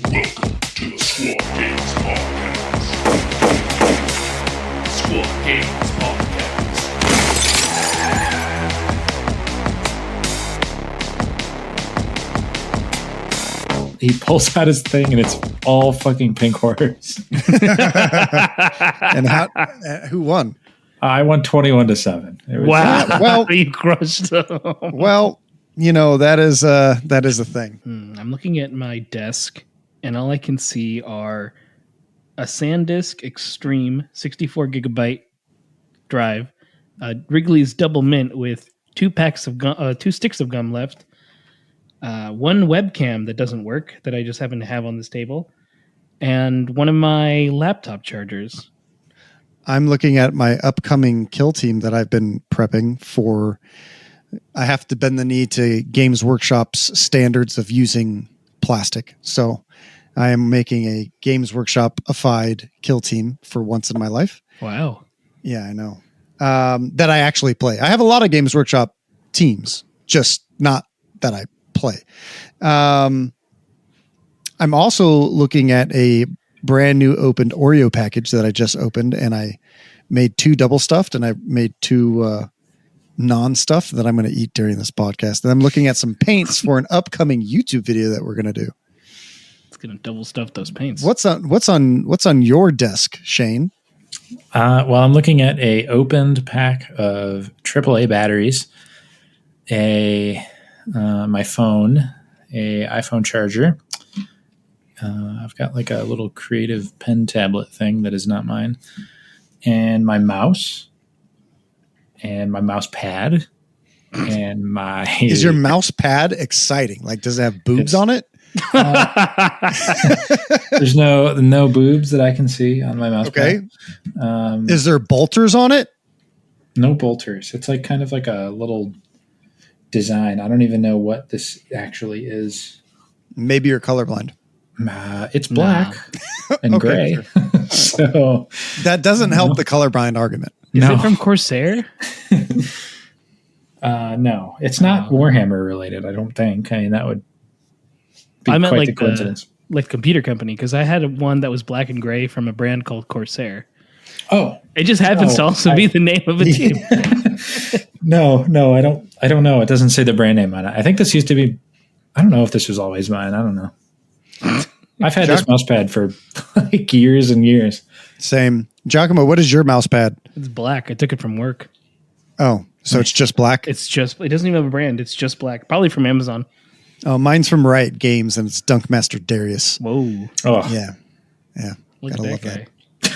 Welcome to the Squad Games Podcast. Squad Games Podcast. He pulls out his thing and it's all fucking pink horrors. And who won? I won 21-7. Wow! well, you crushed them. Well, you know that is a thing. I'm looking at my desk, and all I can see are a SanDisk Extreme 64 gigabyte drive, Wrigley's Double Mint with 2 packs of gum, 2 sticks of gum left, one webcam that doesn't work that I just happen to have on this table, and one of my laptop chargers. I'm looking at my upcoming kill team that I've been prepping for. I have to bend the knee to Games Workshop's standards of using plastic. So I am making a Games Workshop-ified kill team for once in my life. Wow. Yeah, I know. That I actually play. I have a lot of Games Workshop teams, just not that I play. I'm also looking at a brand new opened Oreo package that I just opened, and I made 2 double stuffed and I made 2 non-stuffed that I'm going to eat during this podcast. And I'm looking at some paints for an upcoming YouTube video that we're going to do. It's going to double stuff those paints. What's on your desk, Shane? Well, I'm looking at a opened pack of AAA batteries, my phone, a iPhone charger. I've got like a little creative pen tablet thing that is not mine, and my mouse, and my mouse pad, and my... Is your mouse pad exciting? Like, does it have boobs on it? There's no boobs that I can see on my mouse pad. Is there bolters on it? No bolters. It's like kind of like a little design. I don't even know what this actually is. Maybe you're colorblind. It's black and Okay, gray. So that doesn't help the colorblind argument. Is it from Corsair? No, it's not Warhammer related. I don't think. I mean, that would be I meant quite like the coincidence. Like computer company, because I had one that was black and gray from a brand called Corsair. Oh, it just happens to also be the name of a team. No, I don't know. It doesn't say the brand name on it. I think this used to be. I don't know if this was always mine. I don't know. I've had this mouse pad for like years and years. Same. Giacomo, what is your mouse pad? It's black. I took it from work. Oh, so it's just black? It doesn't even have a brand. It's just black. Probably from Amazon. Oh, mine's from Riot Games, and it's Dunkmaster Darius. Whoa. Oh, Yeah. Look Gotta at that love guy.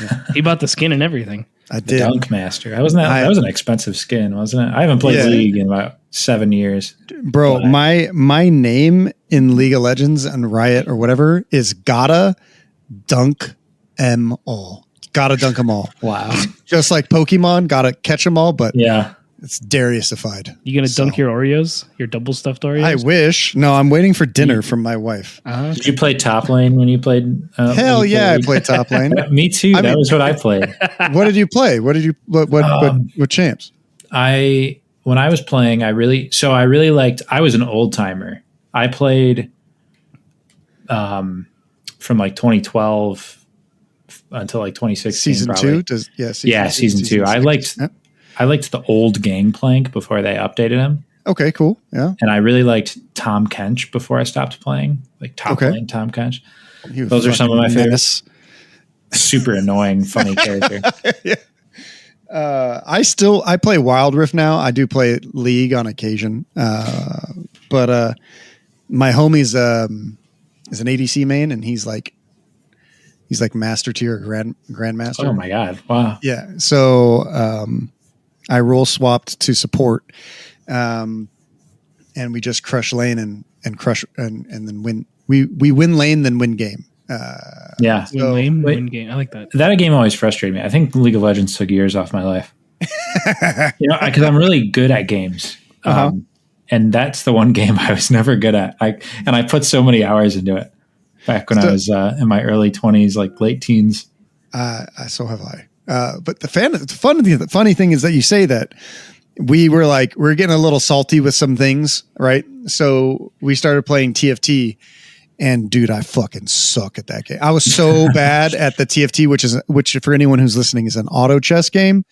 Yeah. He bought the skin and everything. I the did. Dunkmaster. That was an expensive skin, wasn't it? I haven't played League in about 7 years. Bro, my name in League of Legends and Riot or whatever is Gotta Dunk 'em all. Gotta dunk 'em all. Wow. Just like Pokemon, gotta catch 'em all, but Yeah. it's Dariusified. You gonna dunk your Oreos? Your double stuffed Oreos? I wish. No, I'm waiting for dinner from my wife. Did you play top lane when you played? Hell yeah, I played top lane. Me too. That was what I played. What did you play? What champs? When I was playing, I really liked. I was an old timer. I played from like 2012 until like 2016. Season probably. 2? Season 2. I liked the old Gangplank before they updated him. Okay, cool. Yeah. And I really liked Tom Kench before I stopped playing, like top lane Tom Kench. Those are some of my favorites. Super annoying, funny character. Yeah. I play Wild Rift now. I do play League on occasion. But my homie's is an ADC main, and he's like master tier, grandmaster. Oh my god! Wow. Yeah. So I role swapped to support, and we just crush lane and crush and then win. We win lane, then win game. Yeah. Win game. I like that. That game always frustrated me. I think League of Legends took years off my life. Because I'm really good at games. And that's the one game I was never good at. I put so many hours into it back when I was in my early 20s, like late teens. So have I. But the funny thing is that you say that we're getting a little salty with some things, right? So we started playing TFT, And dude, I fucking suck at that game. I was so bad at the TFT, which for anyone who's listening is an auto chess game.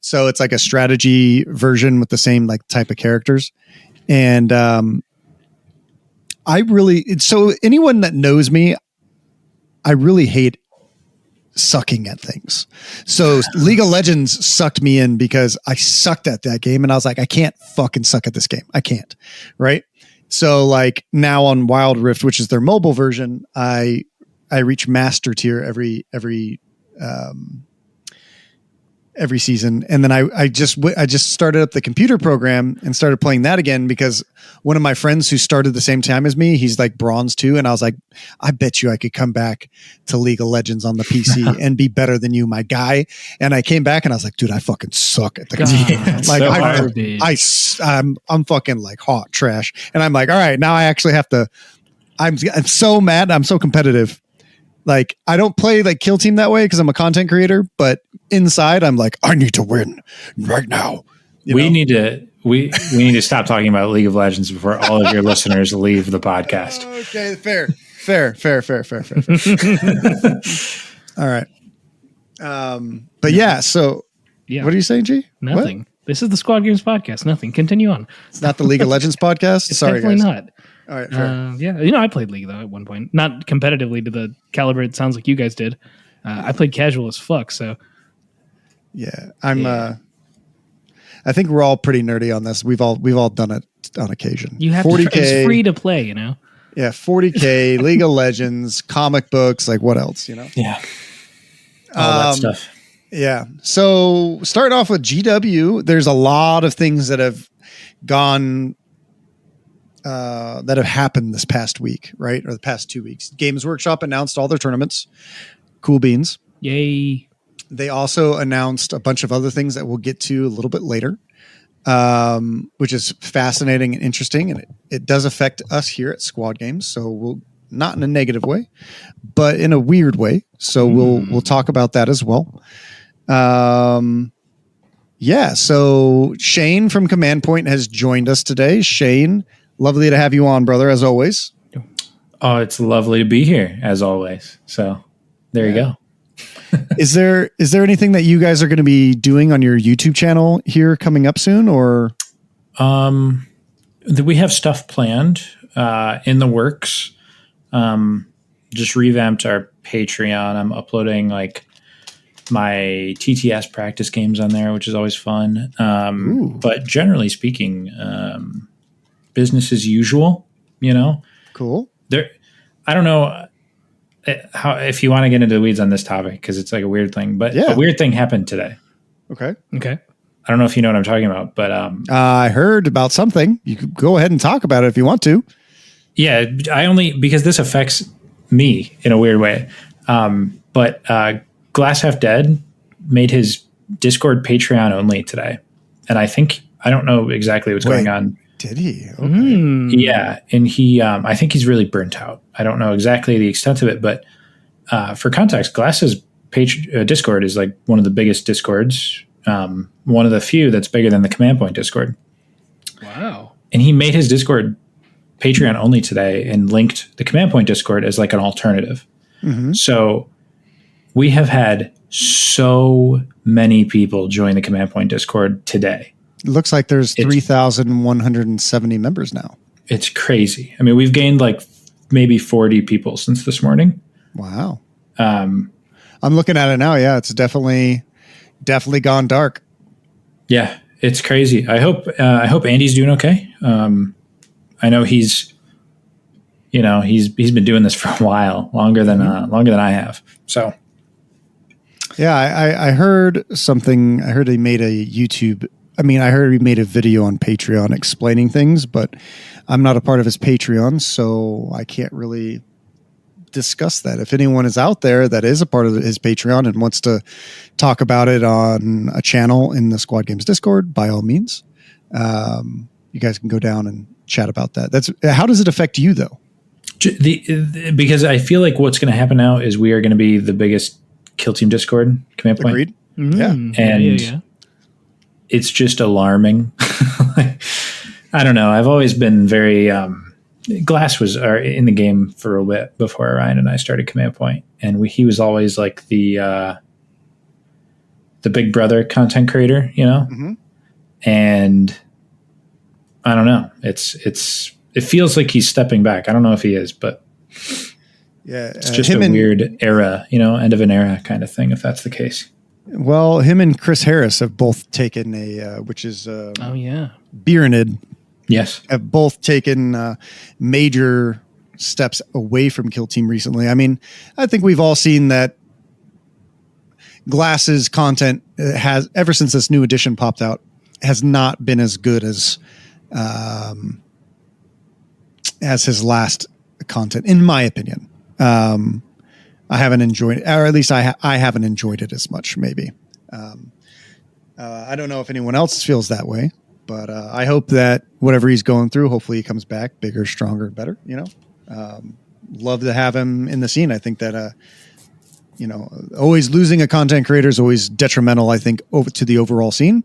So it's like a strategy version with the same like type of characters. And so anyone that knows me, I really hate sucking at things. So League of Legends sucked me in because I sucked at that game, and I was like, I can't fucking suck at this game. I can't. Right. So like now on Wild Rift, which is their mobile version, I reach master tier every season. And then I just started up the computer program and started playing that again because one of my friends who started the same time as me, he's like bronze too. And I was like, I bet you I could come back to League of Legends on the PC and be better than you, my guy. And I came back and I was like, dude, I fucking suck at the game. Like I'm fucking like hot trash. And I'm like, all right, now I actually have to, I'm so mad. I'm so competitive. Like I don't play like Kill Team that way because I'm a content creator, but inside I'm like, I need to win right now. We need to stop talking about League of Legends before all of your listeners leave the podcast. Okay, fair. All right. But yeah, so Yeah. what are you saying, G? Nothing. What? This is the Squad Games podcast. Nothing. Continue on. It's not the League of Legends podcast. It's Sorry, definitely guys. not. All right, fair. Yeah, I played League though at one point, not competitively to the caliber it sounds like you guys did. I played casual as fuck. So Yeah, I think we're all pretty nerdy on this. We've all done it on occasion. you have 40K, to. It's free to play. You know. Yeah, 40K, League of Legends, comic books, like what else? You know. Yeah. All that stuff. Yeah. So starting off with GW, there's a lot of things that have gone. That have happened this past week, right? Or the past 2 weeks. Games Workshop announced all their tournaments. Cool beans. Yay. They also announced a bunch of other things that we'll get to a little bit later, which is fascinating and interesting. And it does affect us here at Squad Games. So we'll not in a negative way, but in a weird way. So we'll talk about that as well. Yeah. So Shane from Command Point has joined us today. Shane, lovely to have you on, brother, as always. Oh, it's lovely to be here as always. So there you go. Is there anything that you guys are going to be doing on your YouTube channel here coming up soon, or? We have stuff planned in the works. Just revamped our Patreon. I'm uploading like my TTS practice games on there, which is always fun. But generally speaking, business as usual, you know. Cool. I don't know how if you want to get into the weeds on this topic because it's like a weird thing, but a weird thing happened today. Okay. I don't know if you know what I'm talking about, but I heard about something. You could go ahead and talk about it if you want to. Yeah, I only because this affects me in a weird way. But Glass Half Dead made his Discord Patreon only today, and I don't know exactly what's going on. Did he? Okay. Yeah, and he, I think he's really burnt out. I don't know exactly the extent of it, but for context, Glass's Discord is like one of the biggest Discords, one of the few that's bigger than the Command Point Discord. Wow. And he made his Discord Patreon only today and linked the Command Point Discord as like an alternative. Mm-hmm. So we have had so many people join the Command Point Discord today. It looks like there's 3,170 members now. It's crazy. I mean, we've gained like maybe 40 people since this morning. Wow. I'm looking at it now. Yeah, it's definitely gone dark. Yeah, it's crazy. I hope Andy's doing okay. I know he's been doing this for a while, longer than I have. So. Yeah, I heard something. I heard he made a YouTube. I heard he made a video on Patreon explaining things, but I'm not a part of his Patreon, so I can't really discuss that. If anyone is out there that is a part of his Patreon and wants to talk about it on a channel in the Squad Games Discord, by all means, you guys can go down and chat about that. How does it affect you, though? Because I feel like what's going to happen now is we are going to be the biggest Kill Team Discord Command Point. Agreed. Mm-hmm. Yeah. And it's just alarming. I don't know. I've always been very Glass was in the game for a bit before Ryan and I started Command Point, and he was always like the big brother content creator, you know. Mm-hmm. And I don't know. It feels like he's stepping back. I don't know if he is, but yeah, it's just a weird era, you know, end of an era kind of thing. If that's the case. Well, him and Chris Harris have both taken which is Beerenid. Yes, have both taken major steps away from Kill Team recently. I mean, I think we've all seen that Glass's content has, ever since this new edition popped out, has not been as good as his last content, in my opinion. I haven't enjoyed it, or at least I haven't enjoyed it as much, maybe. I don't know if anyone else feels that way. But I hope that whatever he's going through, hopefully he comes back bigger, stronger, better, you know. Love to have him in the scene. I think that, you know, always losing a content creator is always detrimental, I think, over to the overall scene.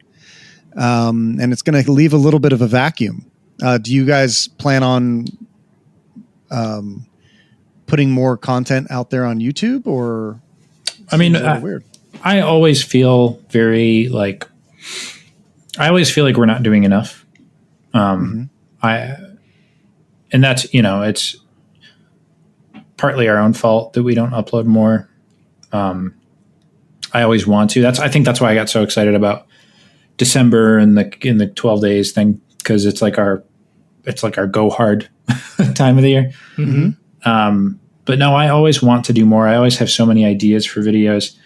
And it's going to leave a little bit of a vacuum. Do you guys plan on putting more content out there on YouTube, or? I mean, weird. I always feel we're not doing enough. And that's, you know, it's partly our own fault that we don't upload more. I always want to. I think that's why I got so excited about December and in the 12 days thing, because it's like our go hard time of the year. Mm-hmm. But no, I always want to do more. I always have so many ideas for videos,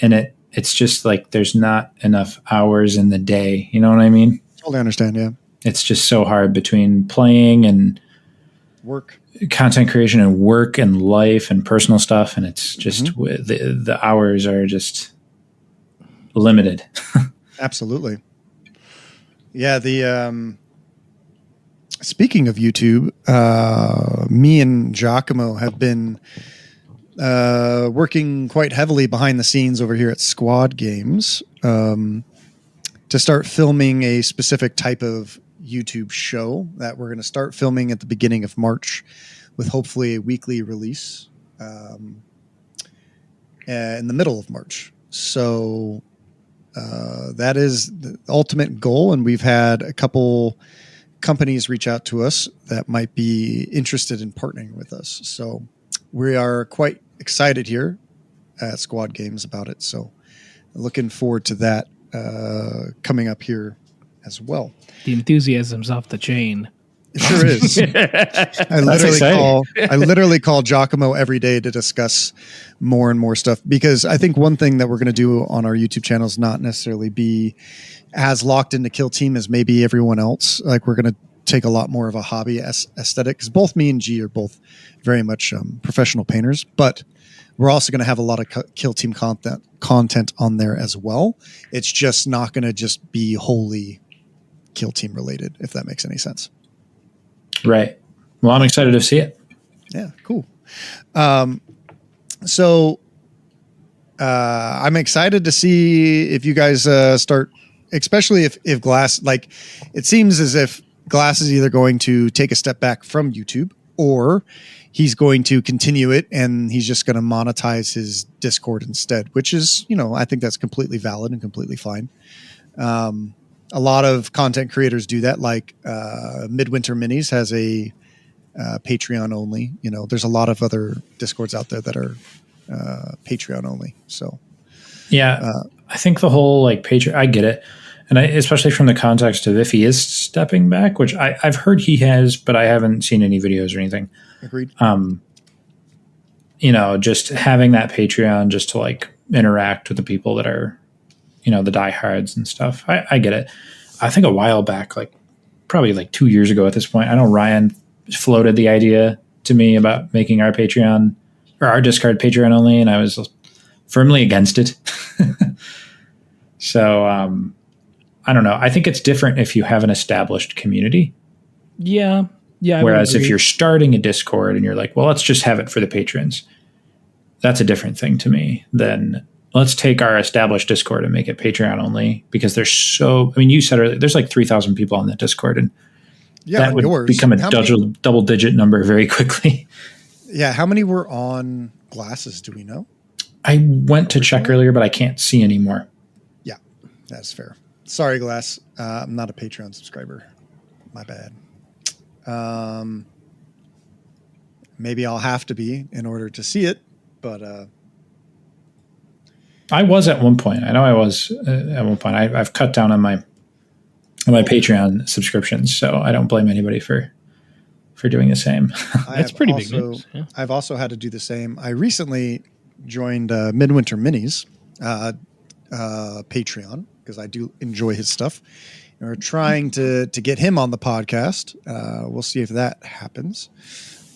and it's just like there's not enough hours in the day. You know what I mean? Totally understand. Yeah. It's just so hard between playing and work, content creation, and work and life and personal stuff. And it's just the hours are just limited. Absolutely. Yeah. Speaking of YouTube, me and Giacomo have been working quite heavily behind the scenes over here at Squad Games to start filming a specific type of YouTube show that we're going to start filming at the beginning of March, with hopefully a weekly release in the middle of March. So that is the ultimate goal, and we've had a couple companies reach out to us that might be interested in partnering with us. So we are quite excited here at Squad Games about it. So looking forward to that coming up here as well. The enthusiasm's off the chain. It sure is. I literally call Giacomo every day to discuss more and more stuff, because I think one thing that we're going to do on our YouTube channel is not necessarily be as locked into Kill Team as maybe everyone else. Like, we're going to take a lot more of a hobby aesthetic, because both me and G are both very much professional painters, but we're also going to have a lot of Kill Team content on there as well. It's just not going to just be wholly Kill Team related, if that makes any sense. Right. Well, I'm excited to see it. Yeah, cool. So I'm excited to see if you guys start, especially if Glass, like, it seems as if Glass is either going to take a step back from YouTube, or he's going to continue it and he's just going to monetize his Discord instead, which is, you know, I think that's completely valid and completely fine. A lot of content creators do that. Like Midwinter Minis has a Patreon only. You know, there's a lot of other Discords out there that are Patreon only. So yeah, I think the whole like Patreon, I get it. And especially from the context of if he is stepping back, which I've heard he has, but I haven't seen any videos or anything. Agreed. You know, just having that Patreon just to like interact with the people that are, you know, the diehards and stuff. I get it. I think a while back, like probably like 2 years ago at this point, I know Ryan floated the idea to me about making our Patreon or our Discord Patreon only, and I was firmly against it. So I don't know. I think it's different if you have an established community. Yeah. Whereas if you're starting a Discord and you're like, well, let's just have it for the patrons, that's a different thing to me than let's take our established Discord and make it Patreon only, because there's you said earlier, there's like 3,000 people on that Discord, and Yeah, that would yours. become a How many- double digit number very quickly. Yeah, how many were on glasses? Do we know? I went to check Originally? earlier, but I can't see anymore. Yeah, that's fair. Sorry, Glass. I'm not a Patreon subscriber. My bad. Maybe I'll have to be in order to see it, but I was at one point. I know I was at one point. I've cut down on my Patreon subscriptions, so I don't blame anybody for doing the same. That's pretty big news. Yeah. I've also had to do the same. I recently joined Midwinter Minis Patreon because I do enjoy his stuff. And we're trying to get him on the podcast. We'll see if that happens.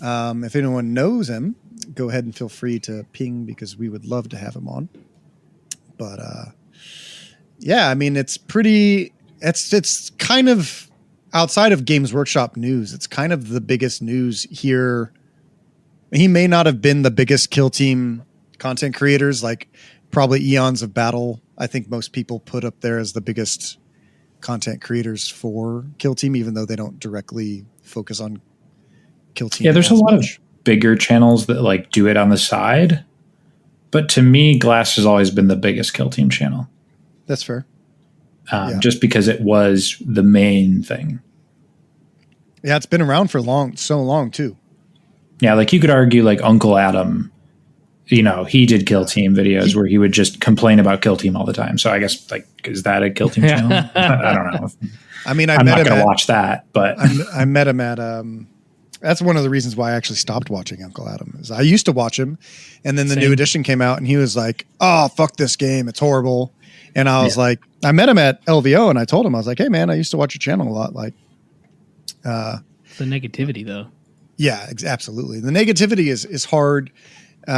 If anyone knows him, go ahead and feel free to ping because we would love to have him on. But yeah, I mean, it's pretty. It's kind of outside of Games Workshop news. It's kind of the biggest news here. He may not have been the biggest Kill Team content creators, like probably Eons of Battle. I think most people put up there as the biggest content creators for Kill Team, even though they don't directly focus on Kill Team. Yeah, there's a lot of bigger channels that like do it on the side. But to me, Glass has always been the biggest Kill Team channel. That's fair. Just because it was the main thing. Yeah, it's been around for so long too. Yeah, like you could argue like Uncle Adam, you know, he did Kill Team videos where he would just complain about Kill Team all the time. So I guess like, is that a Kill Team channel? I don't know. I mean, I'm not going to watch that, but I met him at, that's one of the reasons why I actually stopped watching Uncle Adam is I used to watch him and then the new edition came out and he was like, oh, fuck this game. It's horrible. And I was like, I met him at LVO and I told him, I was like, hey man, I used to watch your channel a lot. Like, the negativity though. Yeah, absolutely. The negativity is hard.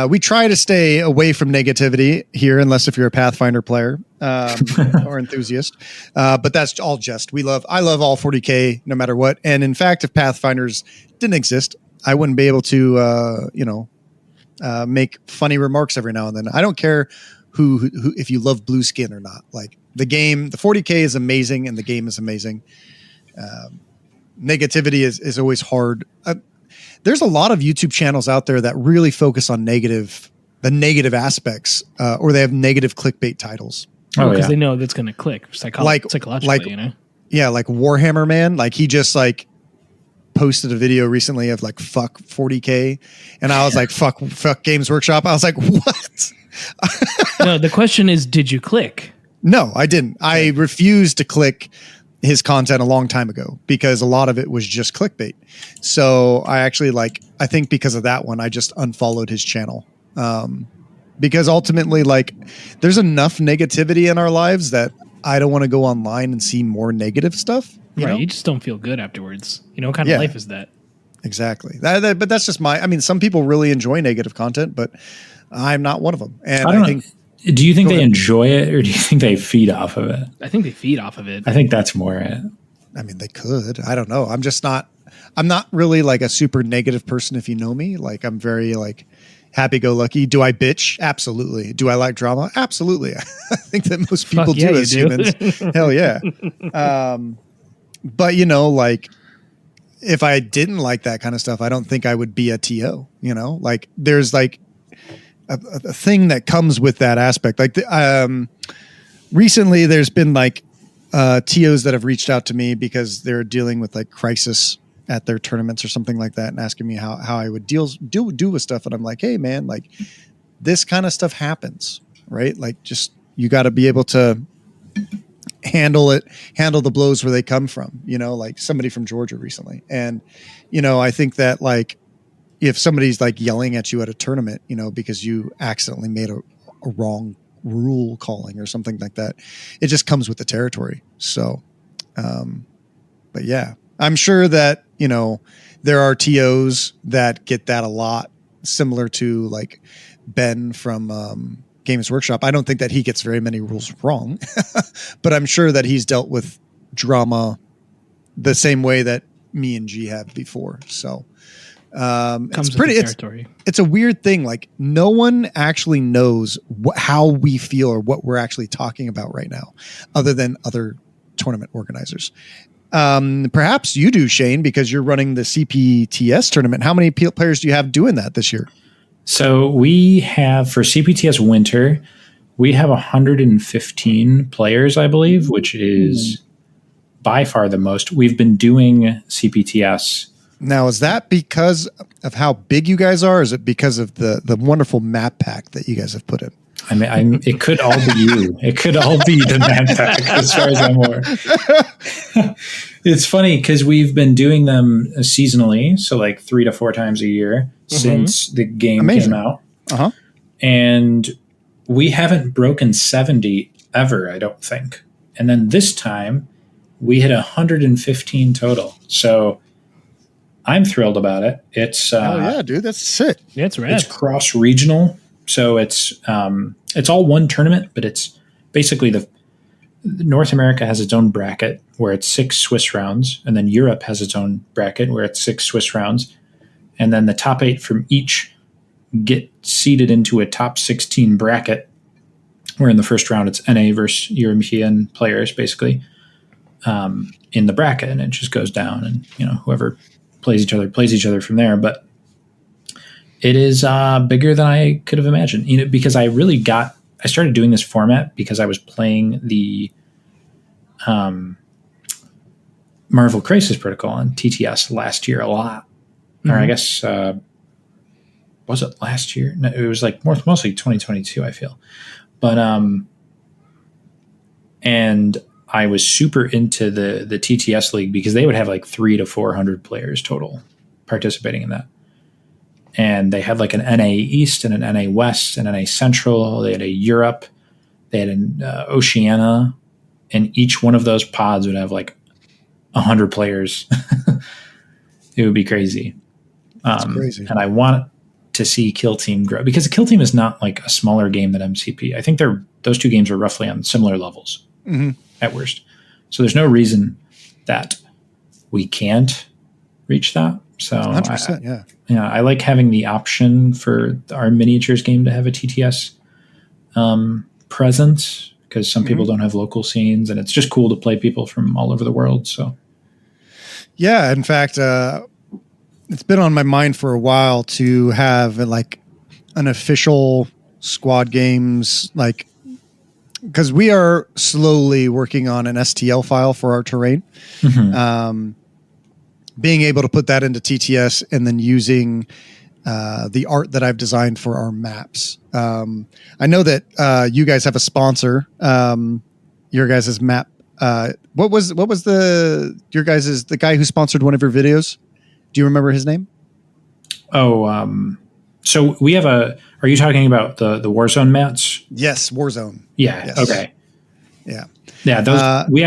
We try to stay away from negativity here, unless if you're a Pathfinder player or enthusiast. But that's all just. I love all 40K no matter what. And in fact, if Pathfinders didn't exist, I wouldn't be able to, make funny remarks every now and then. I don't care who if you love blue skin or not. Like the game, the 40K is amazing, and the game is amazing. Negativity is always hard. There's a lot of YouTube channels out there that really focus on the negative aspects, or they have negative clickbait titles. Because they know that's going to click psychologically, you know? Yeah, like Warhammer Man. Like he just like posted a video recently of like fuck 40K, and I was like fuck Games Workshop. I was like, what? No, the question is, did you click? No, I didn't. I refused to click his content a long time ago because a lot of it was just clickbait. So I actually I think because of that one, I just unfollowed his channel. Because ultimately there's enough negativity in our lives that I don't want to go online and see more negative stuff. You know? You just don't feel good afterwards. You know, what kind of life is that? Exactly. But that's just some people really enjoy negative content, but I'm not one of them. And I think, do you think they enjoy it or do you think they feed off of it? I think they feed off of it. I think that's more it. I mean, they could. I don't know. I'm not really like a super negative person if you know me. Like I'm very happy-go-lucky. Do I bitch? Absolutely. Do I like drama? Absolutely. I think that most people do as humans. Hell yeah. But if I didn't like that kind of stuff, I don't think I would be a TO, there's a thing that comes with that aspect. Recently there's been TOs that have reached out to me because they're dealing with crisis at their tournaments or something like that and asking me how I would do with stuff. And I'm like, hey man, this kind of stuff happens, right? Just, you got to be able to handle the blows where they come from, somebody from Georgia recently. And, I think that if somebody's yelling at you at a tournament, because you accidentally made a wrong rule calling or something like that, it just comes with the territory. So, but yeah, I'm sure that, there are TOs that get that a lot, similar to Ben from Games Workshop. I don't think that he gets very many rules wrong, but I'm sure that he's dealt with drama the same way that me and G have before. So it's a weird thing. No one actually knows how we feel or what we're actually talking about right now, other than other tournament organizers. Perhaps you do, Shane, because you're running the CPTS tournament. How many players do you have doing that this year? So we have, for CPTS Winter, we have 115 players, I believe, which is by far the most. We've been doing CPTS. Now, is that because of how big you guys are? Or is it because of the wonderful map pack that you guys have put in? I mean, it could all be you. It could all be the map pack, as far as I'm aware. It's funny because we've been doing them seasonally, so like 3 to 4 times a year since the game came out. Uh-huh. And we haven't broken 70 ever, I don't think. And then this time, we hit 115 total. So I'm thrilled about it. It's oh yeah, dude, that's sick. Yeah, it's rad. It's cross regional, so it's all one tournament, but it's basically the North America has its own bracket where it's 6 Swiss rounds, and then Europe has its own bracket where it's 6 Swiss rounds, and then the top 8 from each get seeded into a top 16 bracket, where in the first round it's NA versus European players, basically, in the bracket, and it just goes down, and whoever plays each other from there. But it is bigger than I could have imagined, because I started doing this format because I was playing the Marvel Crisis Protocol on TTS last year a lot. Or I guess, was it last year? No, it was like mostly 2022, I feel. But, and I was super into the TTS league because they would have like 300 to 400 players total participating in that. And they had like an NA East and an NA West and an NA Central. They had a Europe. They had an Oceania. And each one of those pods would have like 100 players. It would be crazy. That's crazy. And I want to see Kill Team grow, because the Kill Team is not like a smaller game than MCP. I think those two games are roughly on similar levels at worst. So there's no reason that we can't reach that. So 100%, I like having the option for our miniatures game to have a TTS presence, because some people don't have local scenes, and it's just cool to play people from all over the world. So yeah, in fact, it's been on my mind for a while to have like an official squad games, like, because we are slowly working on an STL file for our terrain. Being able to put that into TTS and then using the art that I've designed for our maps. I know that you guys have a sponsor. Your guys' map. What was the guy who sponsored one of your videos? Do you remember his name? So we have are you talking about the Warzone mats? Yes, Warzone. Yeah. Yes. Okay. Yeah. Yeah. Those we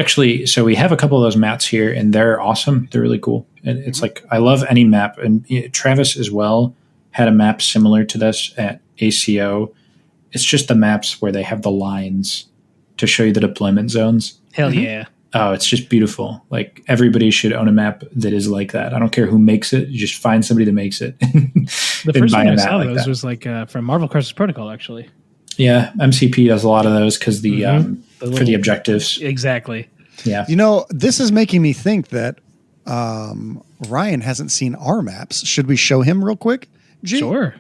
have a couple of those mats here, and they're awesome. They're really cool. And it's like, I love any map. And Travis as well had a map similar to this at ACO. It's just the maps where they have the lines to show you the deployment zones. Hell yeah. Oh, it's just beautiful. Like, everybody should own a map that is like that. I don't care who makes it. You just find somebody that makes it. The first one I saw those was like from Marvel Crisis Protocol, actually. Yeah, MCP does a lot of those because for the objectives. Exactly. Yeah. This is making me think that Ryan hasn't seen our maps. Should we show him real quick? G? Sure.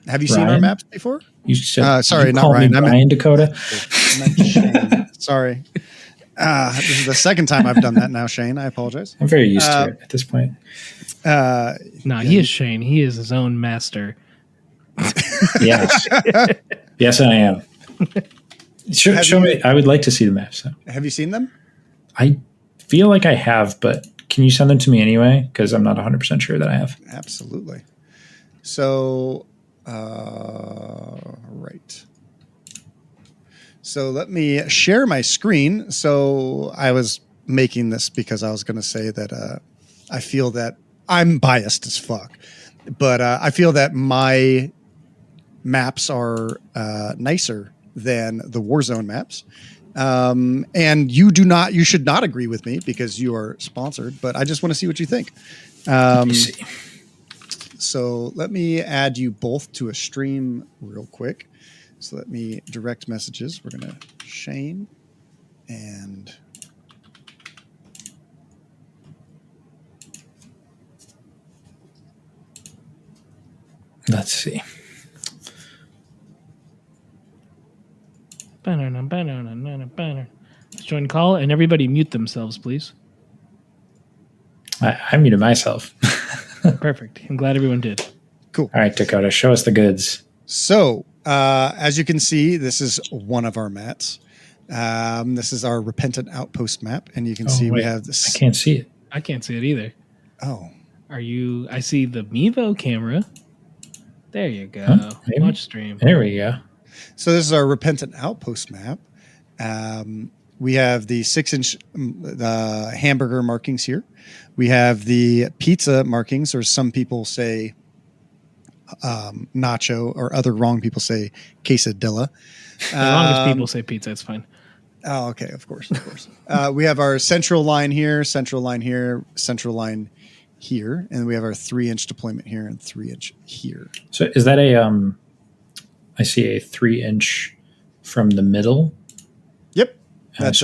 Have you seen our maps before? You said, sorry, not Ryan. I meant Dakotah. Sorry. This is the second time I've done that now, Shane. I apologize. I'm very used to it at this point. He is Shane. He is his own master. Yes. Yes, I am. Show me. I would like to see the maps, though. Have you seen them? I feel like I have, but can you send them to me anyway? Because I'm not 100% sure that I have. Absolutely. So, right. So let me share my screen. So I was making this because I was going to say that I feel that I'm biased as fuck, but I feel that my maps are nicer than the Warzone maps. And you should not agree with me because you are sponsored, but I just want to see what you think. So let me add you both to a stream real quick. So let me direct messages. We're going to Shane and Let's see. Let's join call, and everybody mute themselves, please. I muted myself. Perfect. I'm glad everyone did. Cool. All right, Dakotah, show us the goods. So, as you can see, this is one of our mats. This is our Repentant Outpost map, and you can see we have this. I can't see it. I can't see it either. Oh, I see the Mevo camera. There you go. Huh? Maybe. Watch stream. There we go. so this is our Repentant Outpost map. We have the 6-inch hamburger markings here. We have the pizza markings, or some people say nacho, or other wrong people say quesadilla. As long as people say pizza, it's fine. Oh, okay. Of course. We have our central line here, central line here, central line here, and we have our 3-inch deployment here and 3-inch here. So is that I see a 3-inch from the middle. Yep. That's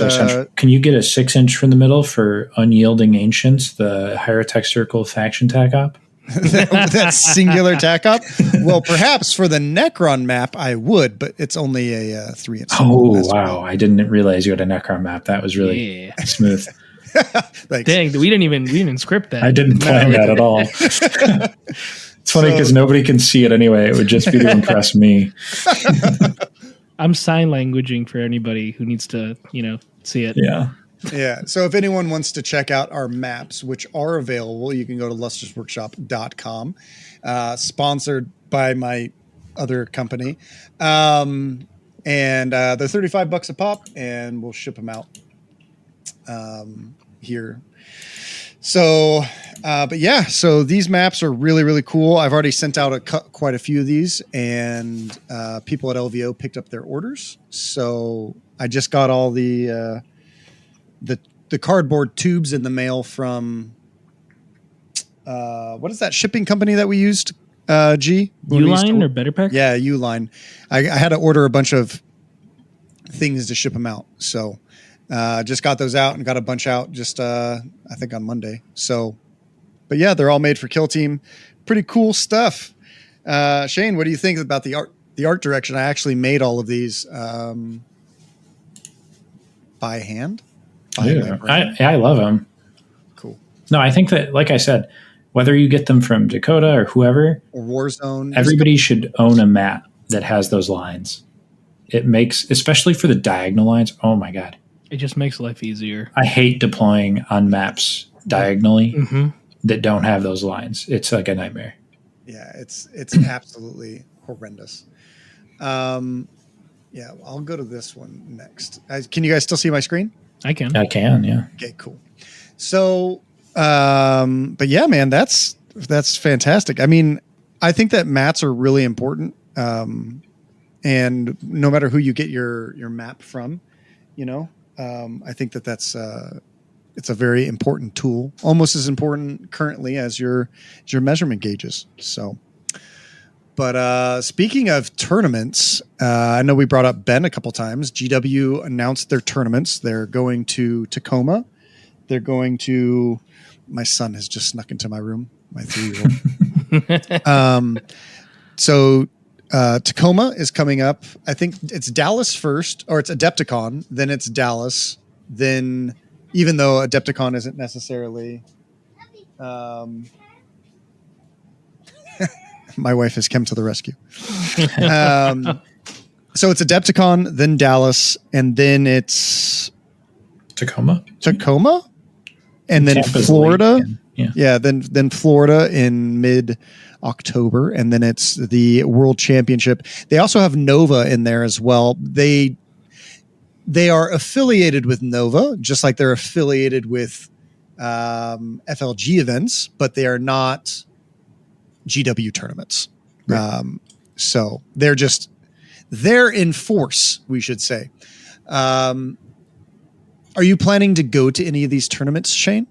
can you get a 6-inch from the middle for Unyielding Ancients, the Hierotek Circle faction tac op? that singular tac op. Well, perhaps for the Necron map, I would, but it's only a 3-inch. Oh, wow. I didn't realize you had a Necron map. That was really smooth. Thanks. Dang, we didn't script that. I didn't plan that at all. It's funny because nobody can see it anyway. It would just be to impress me. I'm sign languaging for anybody who needs to, see it. Yeah. Yeah. So if anyone wants to check out our maps, which are available, you can go to lustersworkshop.com, sponsored by my other company. And they're $35 a pop, and we'll ship them out here. So, but yeah, so these maps are really, really cool. I've already sent out quite a few of these, and people at LVO picked up their orders. So I just got all the cardboard tubes in the mail from what is that shipping company that we used? G Uline or Better Pack? Yeah, Uline. I had to order a bunch of things to ship them out. So just got those out and got a bunch out just I think on Monday. So, but yeah, they're all made for Kill Team. Pretty cool stuff. Shane, what do you think about the art direction? I actually made all of these by hand. I love them. Cool. No, I think that, like I said, whether you get them from Dakotah or whoever, or Warzone, everybody should own a mat that has those lines. It makes, especially for the diagonal lines, oh my God. It just makes life easier. I hate deploying on maps diagonally that don't have those lines. It's like a nightmare. Yeah, it's absolutely horrendous. Yeah, I'll go to this one next. Can you guys still see my screen? I can, yeah. Okay, cool. So, but yeah, man, that's fantastic. I mean, I think that mats are really important. And no matter who you get your map from, I think that's it's a very important tool, almost as important currently as your measurement gauges. So, but speaking of tournaments, I know we brought up Ben a couple times. GW announced their tournaments. They're going to Tacoma. They're going to. My son has just snuck into my room. My 3-year-old. So Tacoma is coming up. I think it's Dallas first, or it's Adepticon. Then it's Dallas. Then, even though Adepticon isn't necessarily. My wife has come to the rescue. So it's Adepticon, then Dallas, and then it's Tacoma, and then Tampa's Florida. Yeah. Then Florida in mid-October, and then it's the World Championship. They also have Nova in there as well. They are affiliated with Nova, just like they're affiliated with FLG events, but they are not GW tournaments. Right. So they're in force, we should say. Are you planning to go to any of these tournaments, Shane?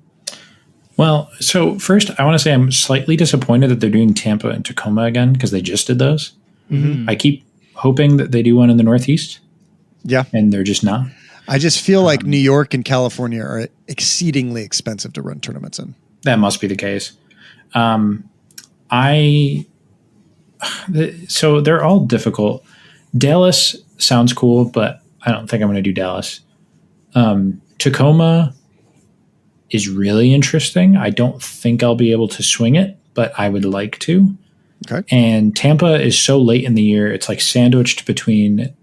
Well, so first I want to say I'm slightly disappointed that they're doing Tampa and Tacoma again, because they just did those. I keep hoping that they do one in the Northeast. Yeah. And they're just not. I just feel like New York and California are exceedingly expensive to run tournaments in. That must be the case. I So they're all difficult. Dallas sounds cool, but I don't think I'm going to do Dallas. Tacoma is really interesting. I don't think I'll be able to swing it, but I would like to. Okay. And Tampa is so late in the year. It's like sandwiched between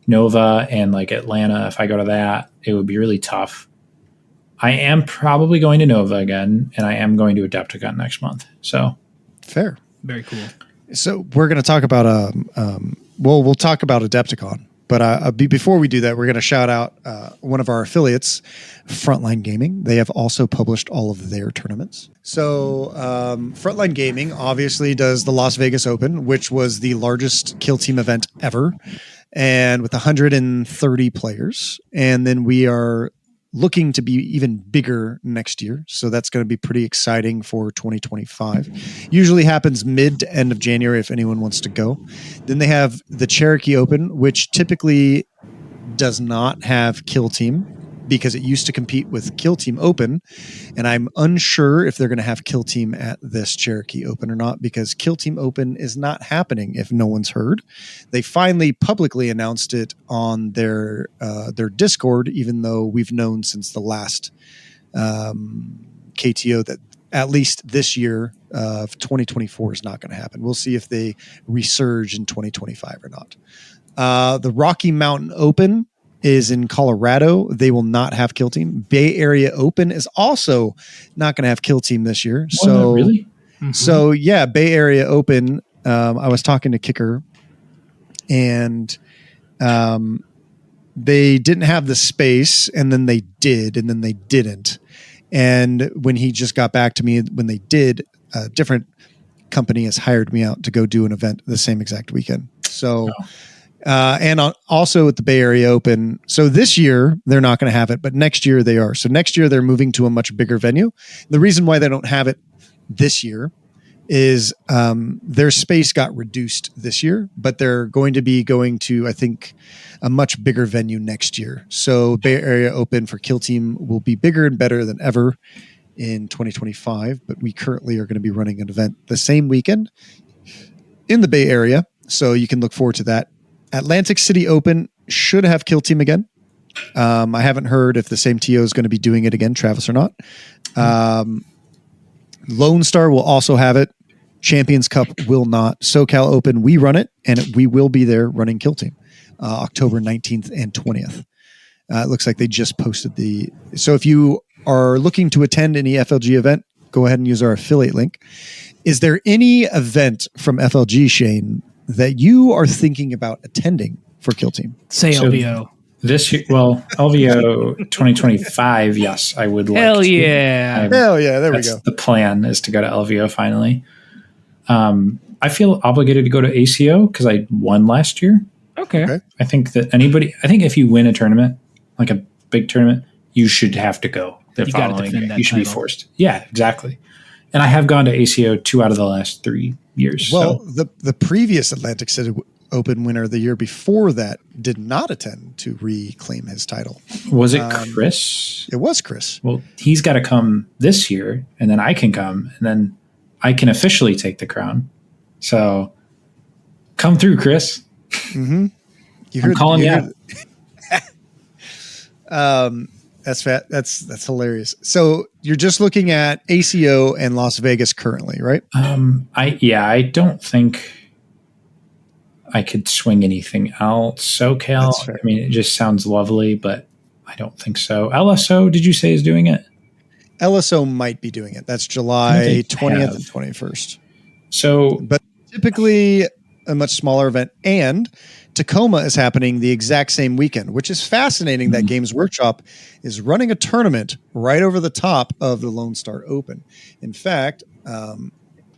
Nova and like Atlanta. If I go to that, it would be really tough. I am probably going to Nova again, and I am going to Adepticon next month. So fair. Very cool. So we're going to talk about we'll talk about Adepticon, but before we do that, we're going to shout out one of our affiliates, Frontline Gaming. They have also published all of their tournaments. So Frontline Gaming obviously does the Las Vegas Open, which was the largest kill team event ever, and with 130 players. And then we are looking to be even bigger next year. So that's going to be pretty exciting for 2025. Usually happens mid to end of January if anyone wants to go. Then they have the Cherokee Open, which typically does not have Kill Team because it used to compete with Kill Team Open. And I'm unsure if they're going to have Kill Team at this Cherokee Open or not, because Kill Team Open is not happening if no one's heard. They finally publicly announced it on their Discord, even though we've known since the last KTO that at least this year of 2024 is not going to happen. We'll see if they resurge in 2025 or not. The Rocky Mountain Open is in Colorado. They will not have Kill Team. Bay Area Open is also not going to have Kill Team this year. So really? So yeah, Bay Area Open. I was talking to Kicker, and they didn't have the space, and then they did, and then they didn't. And when he just got back to me, when they did, a different company has hired me out to go do an event the same exact weekend. So. And also at the Bay Area Open. So this year they're not going to have it, but next year they are. So next year they're moving to a much bigger venue. The reason why they don't have it this year is their space got reduced this year, but they're going to be going to, I think, a much bigger venue next year. So Bay Area Open for Kill Team will be bigger and better than ever in 2025. But we currently are going to be running an event the same weekend in the Bay Area. So you can look forward to that. Atlantic City Open should have Kill Team again. I haven't heard if the same TO is going to be doing it again, Travis or not. Lone Star will also have it. Champions Cup will not. SoCal Open, we run it, and we will be there running Kill Team October 19th and 20th. It looks like they just posted the... So if you are looking to attend any FLG event, go ahead and use our affiliate link. Is there any event from FLG, Shane, that you are thinking about attending for Kill Team? Say So LVO. this year, well, LVO 2025, yes, I would like Hell to. yeah. Hell yeah, there we That's go. the plan, is to go to LVO finally. I feel obligated to go to ACO because I won last year. Okay. I think that if you win a tournament, like a big tournament, you should have to go the You gotta following defend year. that You should be title. forced. Yeah, exactly. And I have gone to ACO 2 out of the last 3 years. Well, so. the previous Atlantic City Open winner the year before that did not attend to reclaim his title. Was it Chris? It was Chris. Well, he's got to come this year, and then I can come, and then I can officially take the crown. So come through, Chris. Mm-hmm. I'm calling you out. That's hilarious. So you're just looking at ACO and Las Vegas currently, right? I don't think I could swing anything else. SoCal, That's fair. I mean, it just sounds lovely, but I don't think so. LSO, did you say is doing it? LSO might be doing it. That's July 20th and 21st. So, But typically a much smaller event, and Tacoma is happening the exact same weekend, which is fascinating that Games Workshop is running a tournament right over the top of the Lone Star Open. In fact,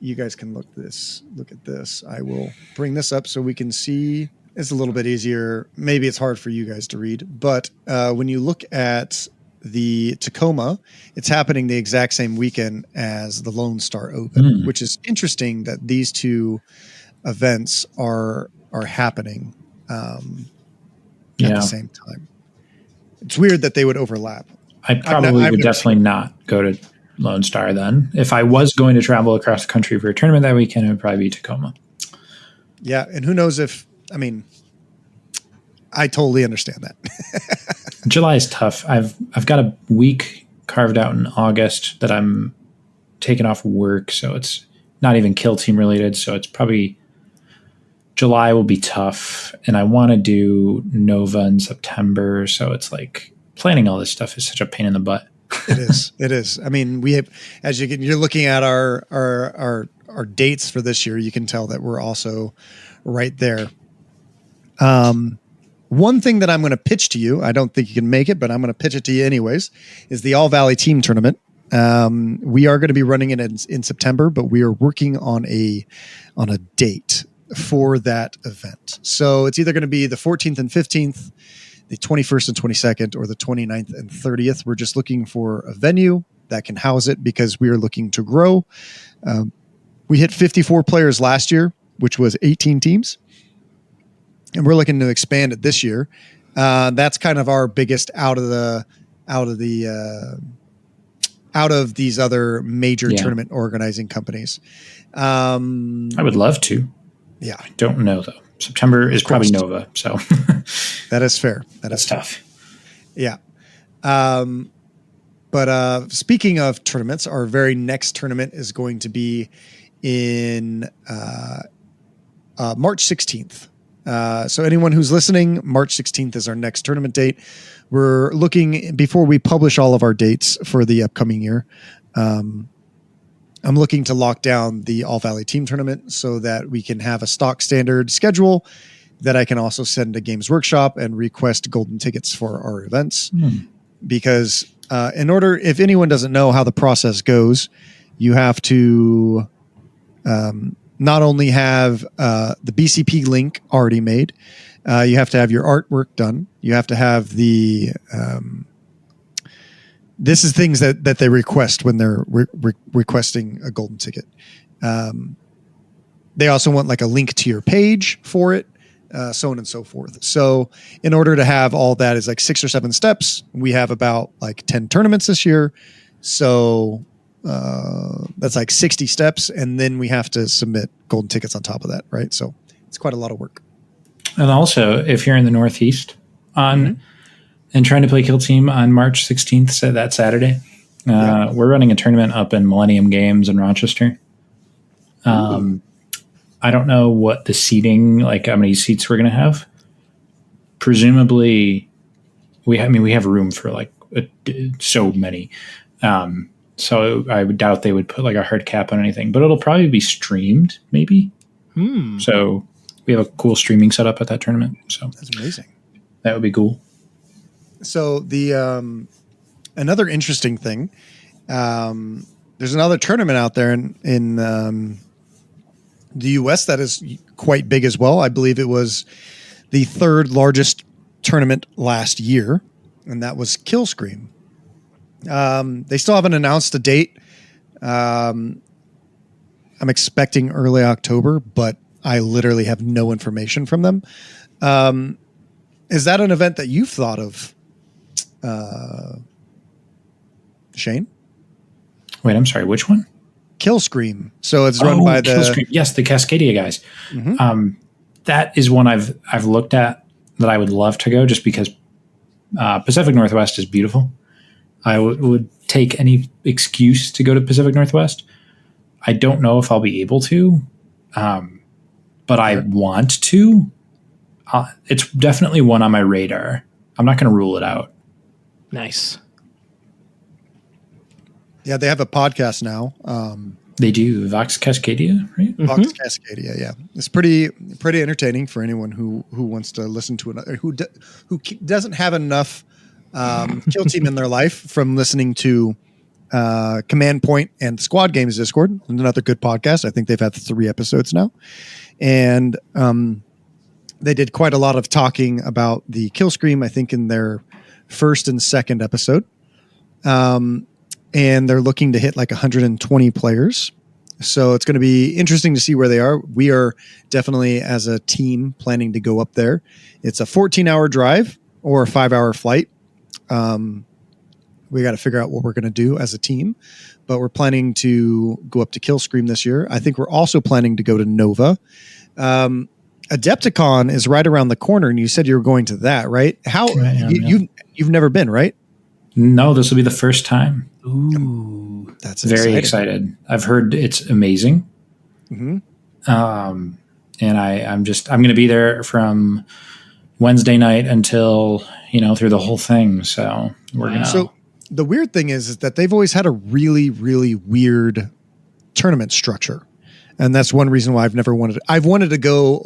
you guys can look at this. I will bring this up so we can see. It's a little bit easier. Maybe it's hard for you guys to read, but when you look at the Tacoma, it's happening the exact same weekend as the Lone Star Open, which is interesting that these two events are happening at the same time. It's weird that they would overlap. I probably would definitely not go to Lone Star then. If I was going to travel across the country for a tournament that weekend, it would probably be Tacoma. Yeah. And who knows I totally understand that. July is tough. I've got a week carved out in August that I'm taking off work, so it's not even kill team related. So it's probably July will be tough, and I want to do Nova in September. So it's like planning all this stuff is such a pain in the butt. It is. It is. I mean, we have, as you're looking at our dates for this year, you can tell that we're also right there. One thing that I'm going to pitch to you, I don't think you can make it, but I'm going to pitch it to you anyways, is the All Valley Team Tournament. We are going to be running it in September, but we are working on a date for that event. So it's either going to be the 14th and 15th, the 21st and 22nd, or the 29th and 30th. We're just looking for a venue that can house it because we are looking to grow. We hit 54 players last year, which was 18 teams. And we're looking to expand it this year. That's kind of our biggest out of these other major tournament organizing companies. I would love to. Yeah. I don't know though. September is probably Nova. So that is fair. That's tough. Yeah. But speaking of tournaments, our very next tournament is going to be in March 16th. So anyone who's listening, March 16th is our next tournament date. We're looking, before we publish all of our dates for the upcoming year, I'm looking to lock down the All Valley Team Tournament so that we can have a stock standard schedule that I can also send to Games Workshop and request golden tickets for our events. Because if anyone doesn't know how the process goes, you have to not only have the BCP link already made, you have to have your artwork done. You have to have the this is things that they request when they're requesting a golden ticket. They also want like a link to your page for it, so on and so forth. So in order to have all that is like 6 or 7 steps. We have about like 10 tournaments this year. So that's like 60 steps. And then we have to submit golden tickets on top of that. Right. So it's quite a lot of work. And also if you're in the Northeast and trying to play Kill Team on March 16th, so that Saturday, we're running a tournament up in Millennium Games in Rochester. I don't know what the seating, like how many seats we're going to have. Presumably, we have room for like so many. So I would doubt they would put like a hard cap on anything, but it'll probably be streamed, maybe. So we have a cool streaming setup at that tournament. So that's amazing. That would be cool. So the another interesting thing, there's another tournament out there in the U.S. that is quite big as well. I believe it was the 3rd largest tournament last year, and that was Kill Scream. They still haven't announced a date. I'm expecting early October, but I literally have no information from them. Is that an event that you've thought of, Shane? Wait, I'm sorry. Which one? Kill Scream. So it's run by the Kill Scream. Yes, the Cascadia guys. That is one I've looked at that I would love to go just because Pacific Northwest is beautiful. I would take any excuse to go to Pacific Northwest. I don't know if I'll be able to, but I want to. It's definitely one on my radar. I'm not going to rule it out. Nice. Yeah, they have a podcast now. They do. Vox Cascadia, right? Vox Cascadia, yeah. It's pretty entertaining for anyone who wants to listen to it, who doesn't have enough Kill Team in their life from listening to Command Point and Squad Games Discord. Another good podcast. I think they've had 3 episodes now. And they did quite a lot of talking about the Kill Scream, I think, in their 1st and 2nd episode. And they're looking to hit like 120 players. So it's going to be interesting to see where they are. We are definitely, as a team, planning to go up there. It's a 14-hour drive or a 5-hour flight. We got to figure out what we're going to do as a team. But we're planning to go up to Kill Scream this year. I think we're also planning to go to Nova. Adepticon is right around the corner, and you said you were going to that, right? How you've never been, right? No, this will be the first time. Ooh, That's Very exciting. excited. I've heard it's amazing. Mm-hmm. And I'm going to be there from Wednesday night until, through the whole thing. So we're going to. So the weird thing is that they've always had a really, really weird tournament structure. And that's one reason why I've wanted to go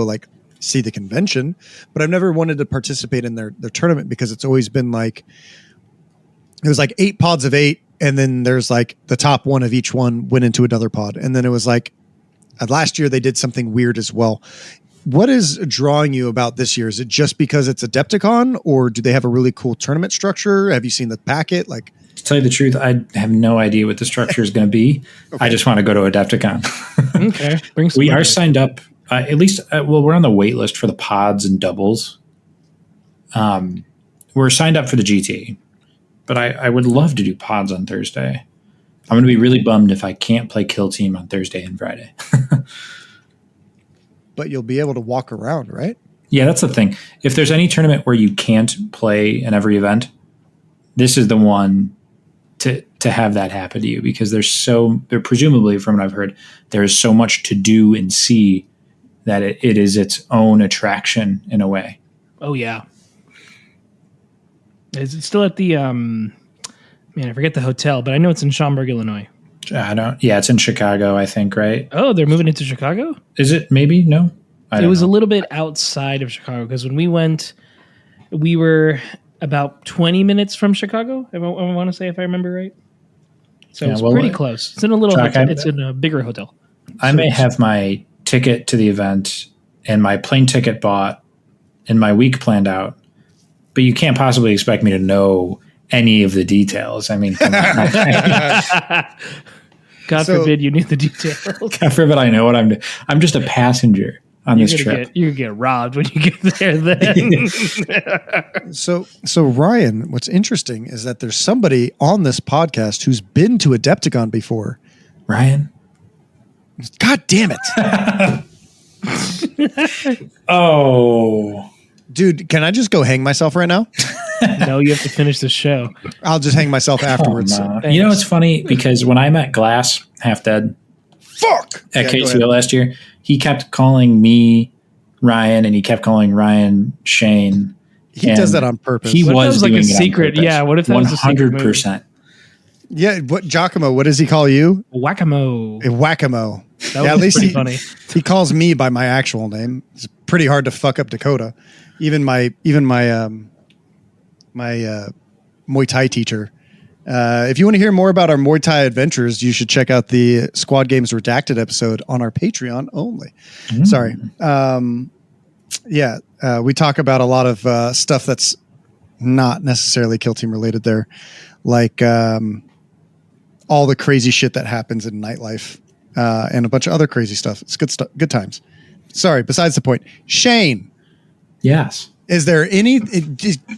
like see the convention, but I've never wanted to participate in their tournament because it's always been like, it was like 8 pods of 8. And then there's like the top one of each one went into another pod. And then it was like last year they did something weird as well. What is drawing you about this year? Is it just because it's Adepticon, or do they have a really cool tournament structure? Have you seen the packet? Like, to tell you the truth, I have no idea what the structure is going to be. Okay. I just want to go to Adepticon. Okay. We are signed up, at least, we're on the wait list for the pods and doubles. We're signed up for the GT, but I would love to do pods on Thursday. I'm going to be really bummed if I can't play Kill Team on Thursday and Friday. But you'll be able to walk around, right? Yeah, that's the thing. If there's any tournament where you can't play in every event, this is the one to have that happen to you, because there presumably, from what I've heard, there is so much to do and see that it is its own attraction in a way. Oh yeah. Is it still at the I forget the hotel, but I know it's in Schaumburg, Illinois. It's in Chicago, I think, right? Oh, they're moving into Chicago? Is it? Maybe? No. It was a little bit outside of Chicago, because when we went, we were about 20 minutes from Chicago, I want to say, if I remember right. So it's pretty close. It's in a little hotel. It's in a bigger hotel. I may have my ticket to the event and my plane ticket bought and my week planned out, but you can't possibly expect me to know any of the details. I mean, come on. God forbid you knew the details. God forbid I know what I'm doing. I'm just a passenger on this trip. You're going to get robbed when you get there then. So Ryan, what's interesting is that there's somebody on this podcast who's been to Adepticon before. Ryan? God damn it. Oh. Dude, can I just go hang myself right now? No, you have to finish the show. I'll just hang myself afterwards. It's funny because when I met Glass, Half Dead, at KCO last year, he kept calling me Ryan, and he kept calling Ryan Shane. He does that on purpose. He was like doing a secret. Yeah, what if that was a secret 100%. Yeah, Giacomo, what does he call you? Whack-a-mo. Whack-a-mo. At least pretty funny. He calls me by my actual name. It's pretty hard to fuck up Dakotah. Even my Muay Thai teacher. If you want to hear more about our Muay Thai adventures, you should check out the Squad Games Redacted episode on our Patreon only. Sorry. We talk about a lot of stuff that's not necessarily Kill Team related there, like all the crazy shit that happens in nightlife and a bunch of other crazy stuff. It's good stuff, good times. Sorry, besides the point. Shane. Yes. Is there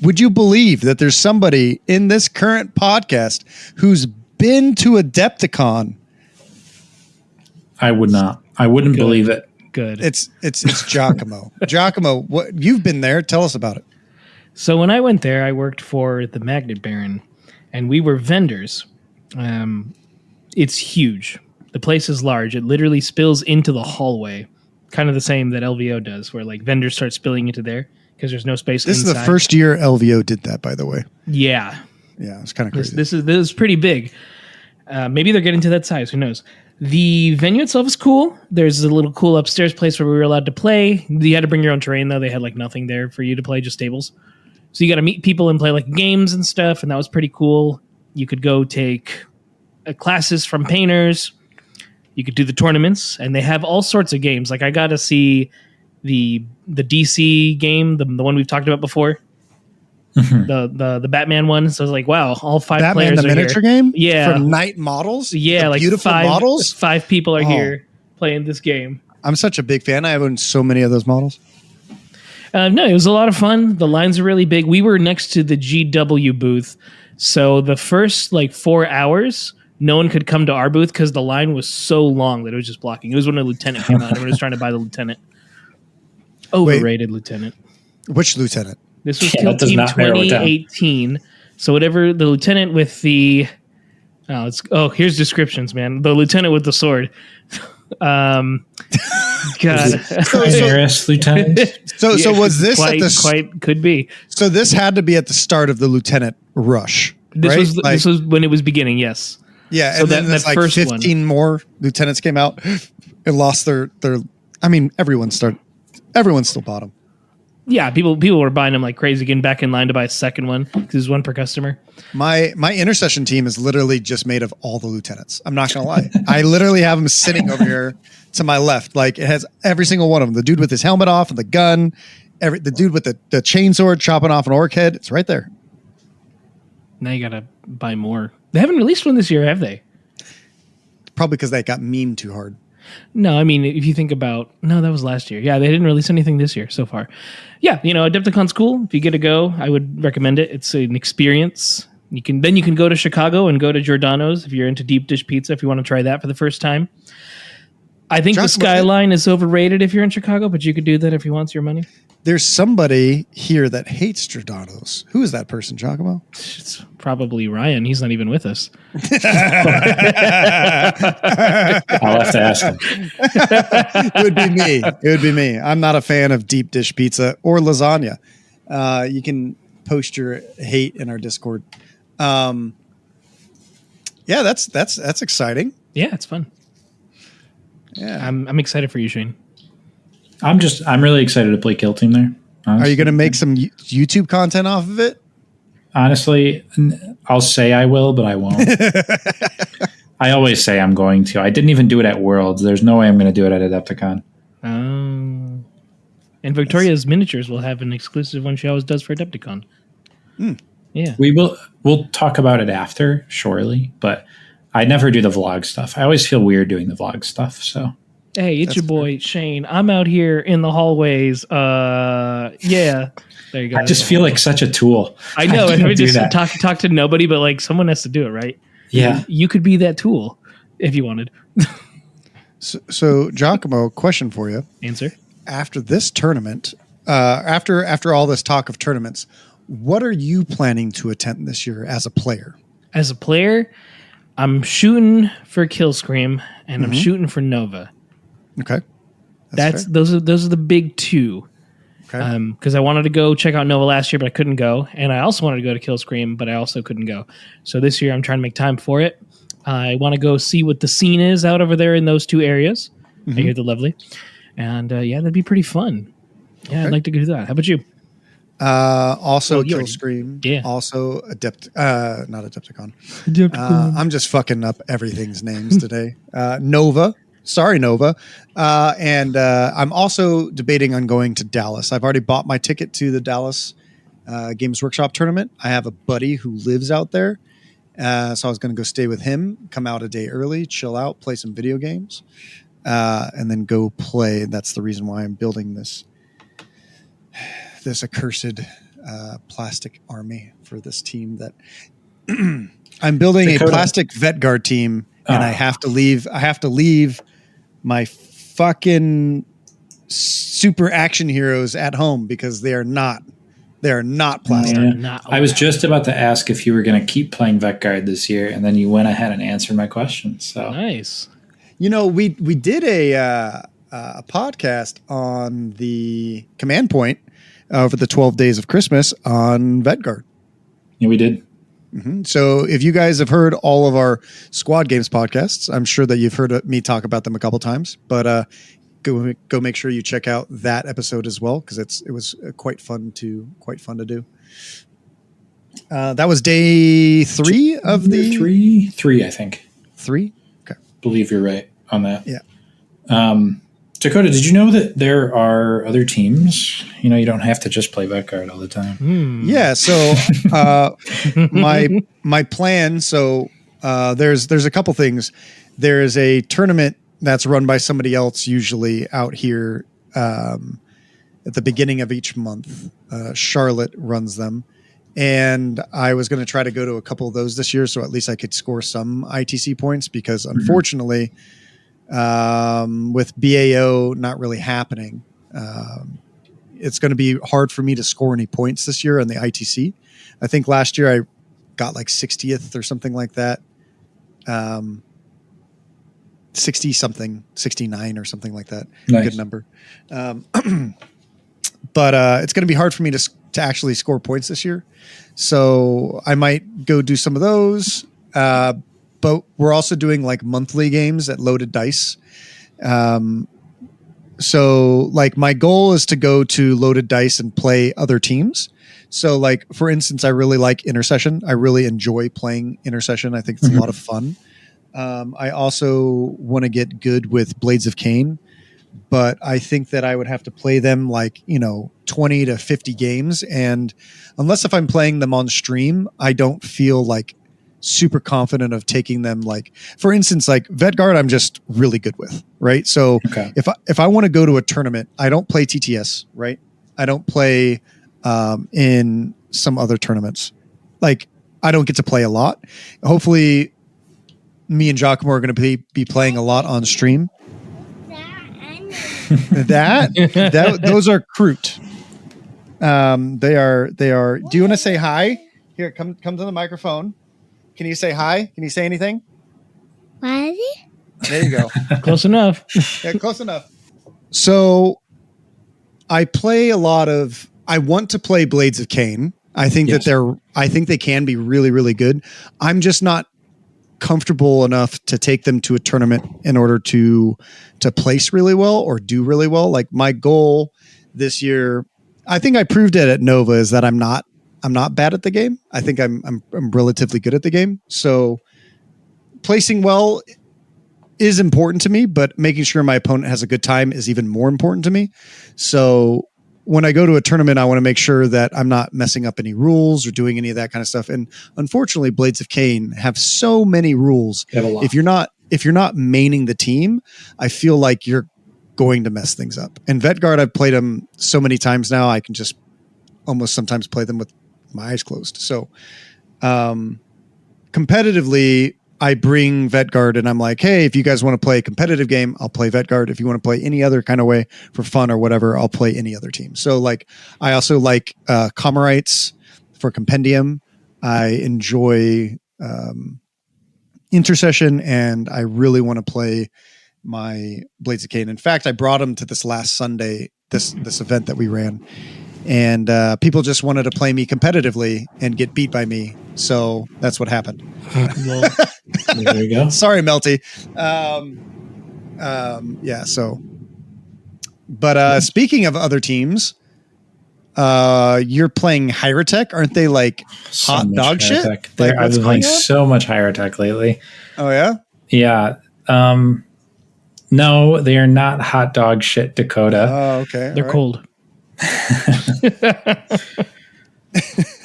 would you believe that there's somebody in this current podcast who's been to Adepticon? I would not. I wouldn't believe it. Good. It's Giacomo. Giacomo, what you've been there? Tell us about it. So when I went there, I worked for the Magnet Baron, and we were vendors. It's huge. The place is large. It literally spills into the hallway, kind of the same that LVO does, where like vendors start spilling into there because there's no space This inside. is the first year LVO did that, by the way. Yeah. Yeah, it's kind of crazy. This is pretty big. Maybe they're getting to that size. Who knows? The venue itself is cool. There's a little cool upstairs place where we were allowed to play. You had to bring your own terrain, though. They had like nothing there for you to play, just tables. So you got to meet people and play like games and stuff, and that was pretty cool. You could go take classes from painters. You could do the tournaments, and they have all sorts of games. Like I got to see the DC game, the one we've talked about before, the Batman one. So I was like, wow, all five Batman, players the are miniature here. game, Yeah, from Night Models. Yeah, the like beautiful models. 5 people are here playing this game. I'm such a big fan. I own so many of those models. No, it was a lot of fun. The lines are really big. We were next to the GW booth, so the first like 4 hours no one could come to our booth because the line was so long that it was just blocking. It was when a lieutenant came out. Everyone was trying to buy the lieutenant. Overrated lieutenant. Which lieutenant? This was Yeah, Kill that does Team not narrow it down. 2018. So whatever the lieutenant with the here's descriptions, man. The lieutenant with the sword. God. Harris lieutenant. So was this quite could be. So this had to be at the start of the lieutenant rush. This right? this was when it was beginning. Yes. Yeah, So and then that like first 15 more lieutenants came out and lost their. I mean, everyone still bought them. Yeah, people were buying them like crazy, getting back in line to buy a second one because there's one per customer. My intercession team is literally just made of all the lieutenants. I'm not gonna lie. I literally have them sitting over here to my left. Like it has every single one of them. The dude with his helmet off and the gun. The dude with the chainsword chopping off an orc head. It's right there. Now you gotta buy more. They haven't released one this year, have they? Probably because they got memed too hard. No, I mean, if you think about... No, that was last year. Yeah, they didn't release anything this year so far. Yeah, Adepticon's cool. If you get to go, I would recommend it. It's an experience. You can go to Chicago and go to Giordano's if you're into deep dish pizza, if you want to try that for the first time. I think the Skyline is overrated if you're in Chicago, but you could do that if you want your money. There's somebody here that hates Giordano's. Who is that person, Giacomo? It's probably Ryan. He's not even with us. I'll have to ask him. It would be me. I'm not a fan of deep dish pizza or lasagna. You can post your hate in our Discord. Yeah, that's exciting. Yeah, it's fun. Yeah, I'm excited for you, Shane. I'm really excited to play Kill Team there. Honestly. Are you going to make some YouTube content off of it? Honestly, I'll say I will, but I won't. I always say I'm going to. I didn't even do it at Worlds. There's no way I'm going to do it at Adepticon. And Victoria's Miniatures will have an exclusive one she always does for Adepticon. Yeah. We'll talk about it after, surely, but I never do the vlog stuff. I always feel weird doing the vlog stuff, so... Hey, it's your boy, Shane. I'm out here in the hallways. Yeah. There you go. I just feel like such a tool. I know. And we just talk to nobody, but like someone has to do it, right? Yeah. You could be that tool if you wanted. So Giacomo, question for you. Answer. After this tournament, after all this talk of tournaments, what are you planning to attend this year as a player? As a player, I'm shooting for Killscream and I'm shooting for Nova. Okay. Those are the big two. Okay. Because I wanted to go check out Nova last year, but I couldn't go. And I also wanted to go to Killscream, but I also couldn't go. So this year I'm trying to make time for it. I want to go see what the scene is out over there in those two areas. I hear they're lovely. And yeah, that'd be pretty fun. Yeah, I'd like to do that. How about you? Also Killscream. Yeah. Also not Adepticon. I'm just fucking up everything's names today. Nova. Sorry, Nova. And I'm also debating on going to Dallas. I've already bought my ticket to the Dallas Games Workshop tournament. I have a buddy who lives out there. So I was going to go stay with him, come out a day early, chill out, play some video games, and then go play. That's the reason why I'm building this accursed plastic army for this team that I'm building Dakotah. A plastic vet guard team, and I have to leave my fucking super action heroes at home because they are not plastic. Yeah. I was just about to ask if you were going to keep playing Vet Guard this year, and then you went ahead and answered my question. So Nice. We did a podcast on the Command Point over the 12 days of Christmas on Vet Guard. Yeah, we did. So if you guys have heard all of our Squad Games podcasts, I'm sure that you've heard me talk about them a couple times, but go make sure you check out that episode as well, because it was quite fun to do. That was day 3 of the three, I think. 3. Okay, Believe you're right on that. Yeah. Dakotah, did you know that there are other teams? You don't have to just play Vet Guard all the time. Yeah. So my plan. So there's a couple things. There is a tournament that's run by somebody else, usually out here at the beginning of each month. Charlotte runs them, And I was going to try to go to a couple of those this year, so at least I could score some ITC points, because unfortunately, with BAO not really happening, it's going to be hard for me to score any points this year on the ITC. I think last year I got like 60th or something like that. 60 something, 69 or something like that. Nice. Good number. But it's going to be hard for me to actually score points this year. So I might go do some of those. But we're also doing like monthly games at Loaded Dice. So like my goal is to go to Loaded Dice and play other teams. So like, for instance, I really like Intercession. I really enjoy playing Intercession. I think it's a lot of fun. I also want to get good with Blades of Cain, but I think that I would have to play them like, 20 to 50 games. And unless if I'm playing them on stream, I don't feel like super confident of taking them. Like, for instance, like Vetguard, I'm just really good with, right? So if I want to go to a tournament, I don't play TTS, right? I don't play in some other tournaments. Like, I don't get to play a lot. Hopefully me and Giacomo are going to be playing a lot on stream. Those are Kroot. They are. Do you want to say hi? Here, come to the microphone. Can you say hi? Can you say anything? What? There you go. Close enough. Yeah, close enough. So I play a lot of. I want to play Blades of Cain. I think that I think they can be really, really good. I'm just not comfortable enough to take them to a tournament in order to place really well or do really well. Like my goal this year, I think I proved it at Nova, is that I'm not bad at the game. I think I'm relatively good at the game. So placing well is important to me, but making sure my opponent has a good time is even more important to me. So when I go to a tournament, I want to make sure that I'm not messing up any rules or doing any of that kind of stuff. And unfortunately, Blades of Cain have so many rules. If you're not maining the team, I feel like you're going to mess things up. And Vetguard, I've played them so many times now, I can just almost sometimes play them with my eyes closed. So competitively, I bring Vetguard and I'm like, hey, if you guys want to play a competitive game, I'll play Vetguard. If you want to play any other kind of way for fun or whatever, I'll play any other team. So like, I also like Comorites for Compendium. I enjoy Intercession, and I really want to play my Blades of Cain. In fact, I brought them to this last Sunday, this event that we ran, and people just wanted to play me competitively and get beat by me. So that's what happened. Well, there you go. Sorry, Melty. Yeah. So, but speaking of other teams, you're playing Hierotek, aren't they? Like hot dog shit. Like, I've been playing so much Hierotek lately. Oh yeah. Yeah. No, they are not hot dog shit, Dakotah. Oh, okay. They're cold.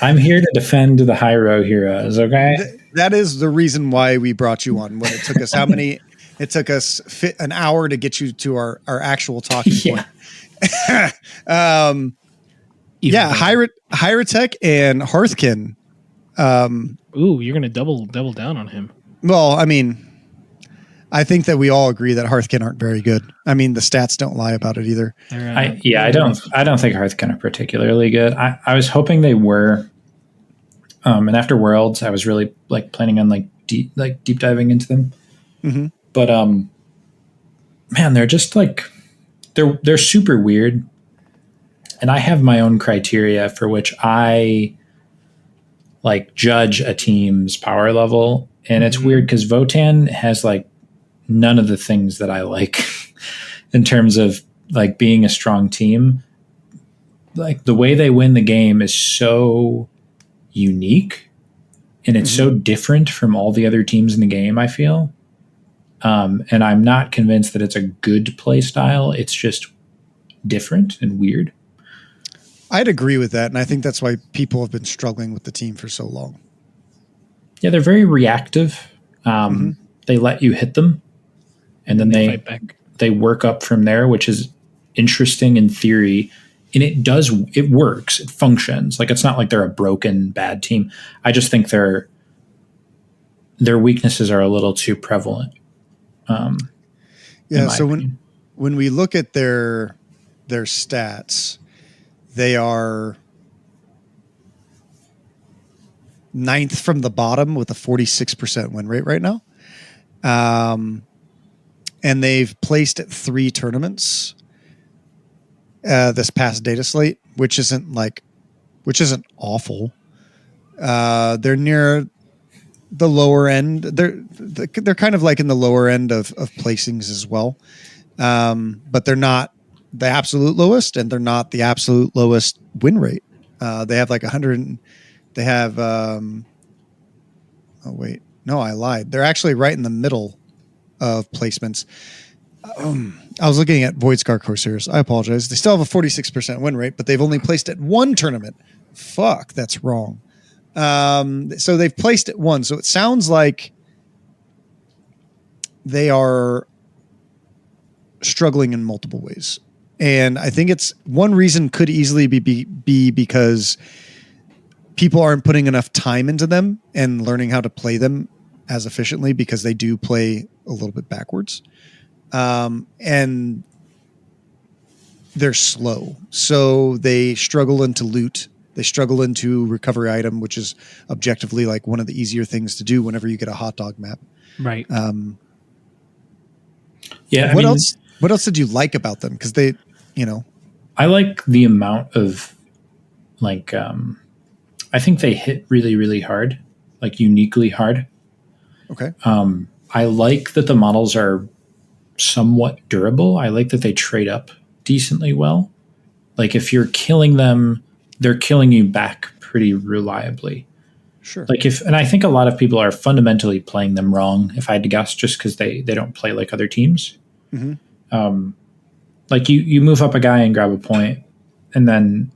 I'm here to defend the Hyro heroes, okay? That is the reason why we brought you on. When it took us it took us an hour to get you to our actual talking point. Hierotek and Hearthkin. Ooh, you're gonna double down on him. Well, I mean, I think that we all agree that Hearthkin aren't very good. I mean, the stats don't lie about it either. I don't think Hearthkin are particularly good. I was hoping they were. And after Worlds, I was really like planning on deep diving into them. Mm-hmm. But man, they're just like they're super weird. And I have my own criteria for which I like judge a team's power level. And it's weird because Votan has like none of the things that I like in terms of like being a strong team. Like the way they win the game is so unique and it's so different from all the other teams in the game, I feel. And I'm not convinced that it's a good play style. It's just different and weird. I'd agree with that. And I think that's why people have been struggling with the team for so long. Yeah, they're very reactive. They let you hit them and then Fight back. they work up from there, which is interesting in theory. and it works, it functions. Like, it's not like they're a broken bad team. I just think their weaknesses are a little too prevalent. Yeah. So when we look at their stats, they are 9th from the bottom with a 46% win rate right now. And they've placed at 3 tournaments this past data slate, which isn't awful. They're near the lower end. They're kind of like in the lower end of placings as well. But they're not the absolute lowest, and they're not the absolute lowest win rate. They have like 100. They have, oh wait, no, I lied. They're actually right in the middle of placements. I was looking at Void Scar Corsairs. I apologize. They still have a 46% win rate, but they've only placed at 1 tournament. Fuck, that's wrong. So they've placed at 1. So it sounds like they are struggling in multiple ways. And I think it's one reason could easily be because people aren't putting enough time into them and learning how to play them as efficiently, because they do play a little bit backwards. And they're slow. So they struggle into loot. They struggle into recovery item, which is objectively like one of the easier things to do whenever you get a hot dog map. Right. Yeah. What else did you like about them? Because they, I like the amount of like, I think they hit really, really hard, like uniquely hard. Okay. I like that the models are somewhat durable. I like that they trade up decently well. Like, if you're killing them, they're killing you back pretty reliably. Sure. Like, and I think a lot of people are fundamentally playing them wrong, if I had to guess, just because they don't play like other teams. Mm-hmm. Like, you move up a guy and grab a point, and then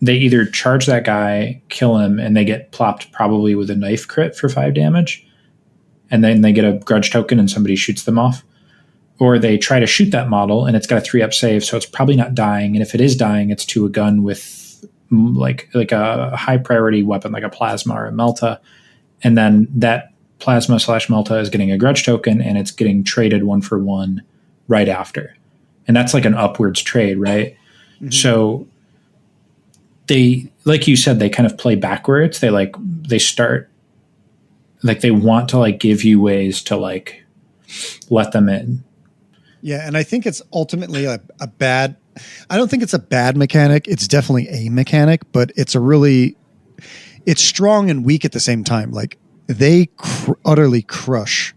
they either charge that guy, kill him, and they get plopped probably with a knife crit for 5 damage, and then they get a grudge token and somebody shoots them off. Or they try to shoot that model and it's got a 3-up save, so it's probably not dying. And if it is dying, it's to a gun with like a high priority weapon, like a plasma or a melta. And then that plasma / melta is getting a grudge token, and it's getting traded 1-for-1 right after. And that's like an upwards trade, right? Mm-hmm. So they, like you said, they kind of play backwards. They start, like, they want to like give you ways to like let them in. Yeah, and I think it's ultimately a bad. I don't think it's a bad mechanic. It's definitely a mechanic, but it's strong and weak at the same time. Like, they utterly crush,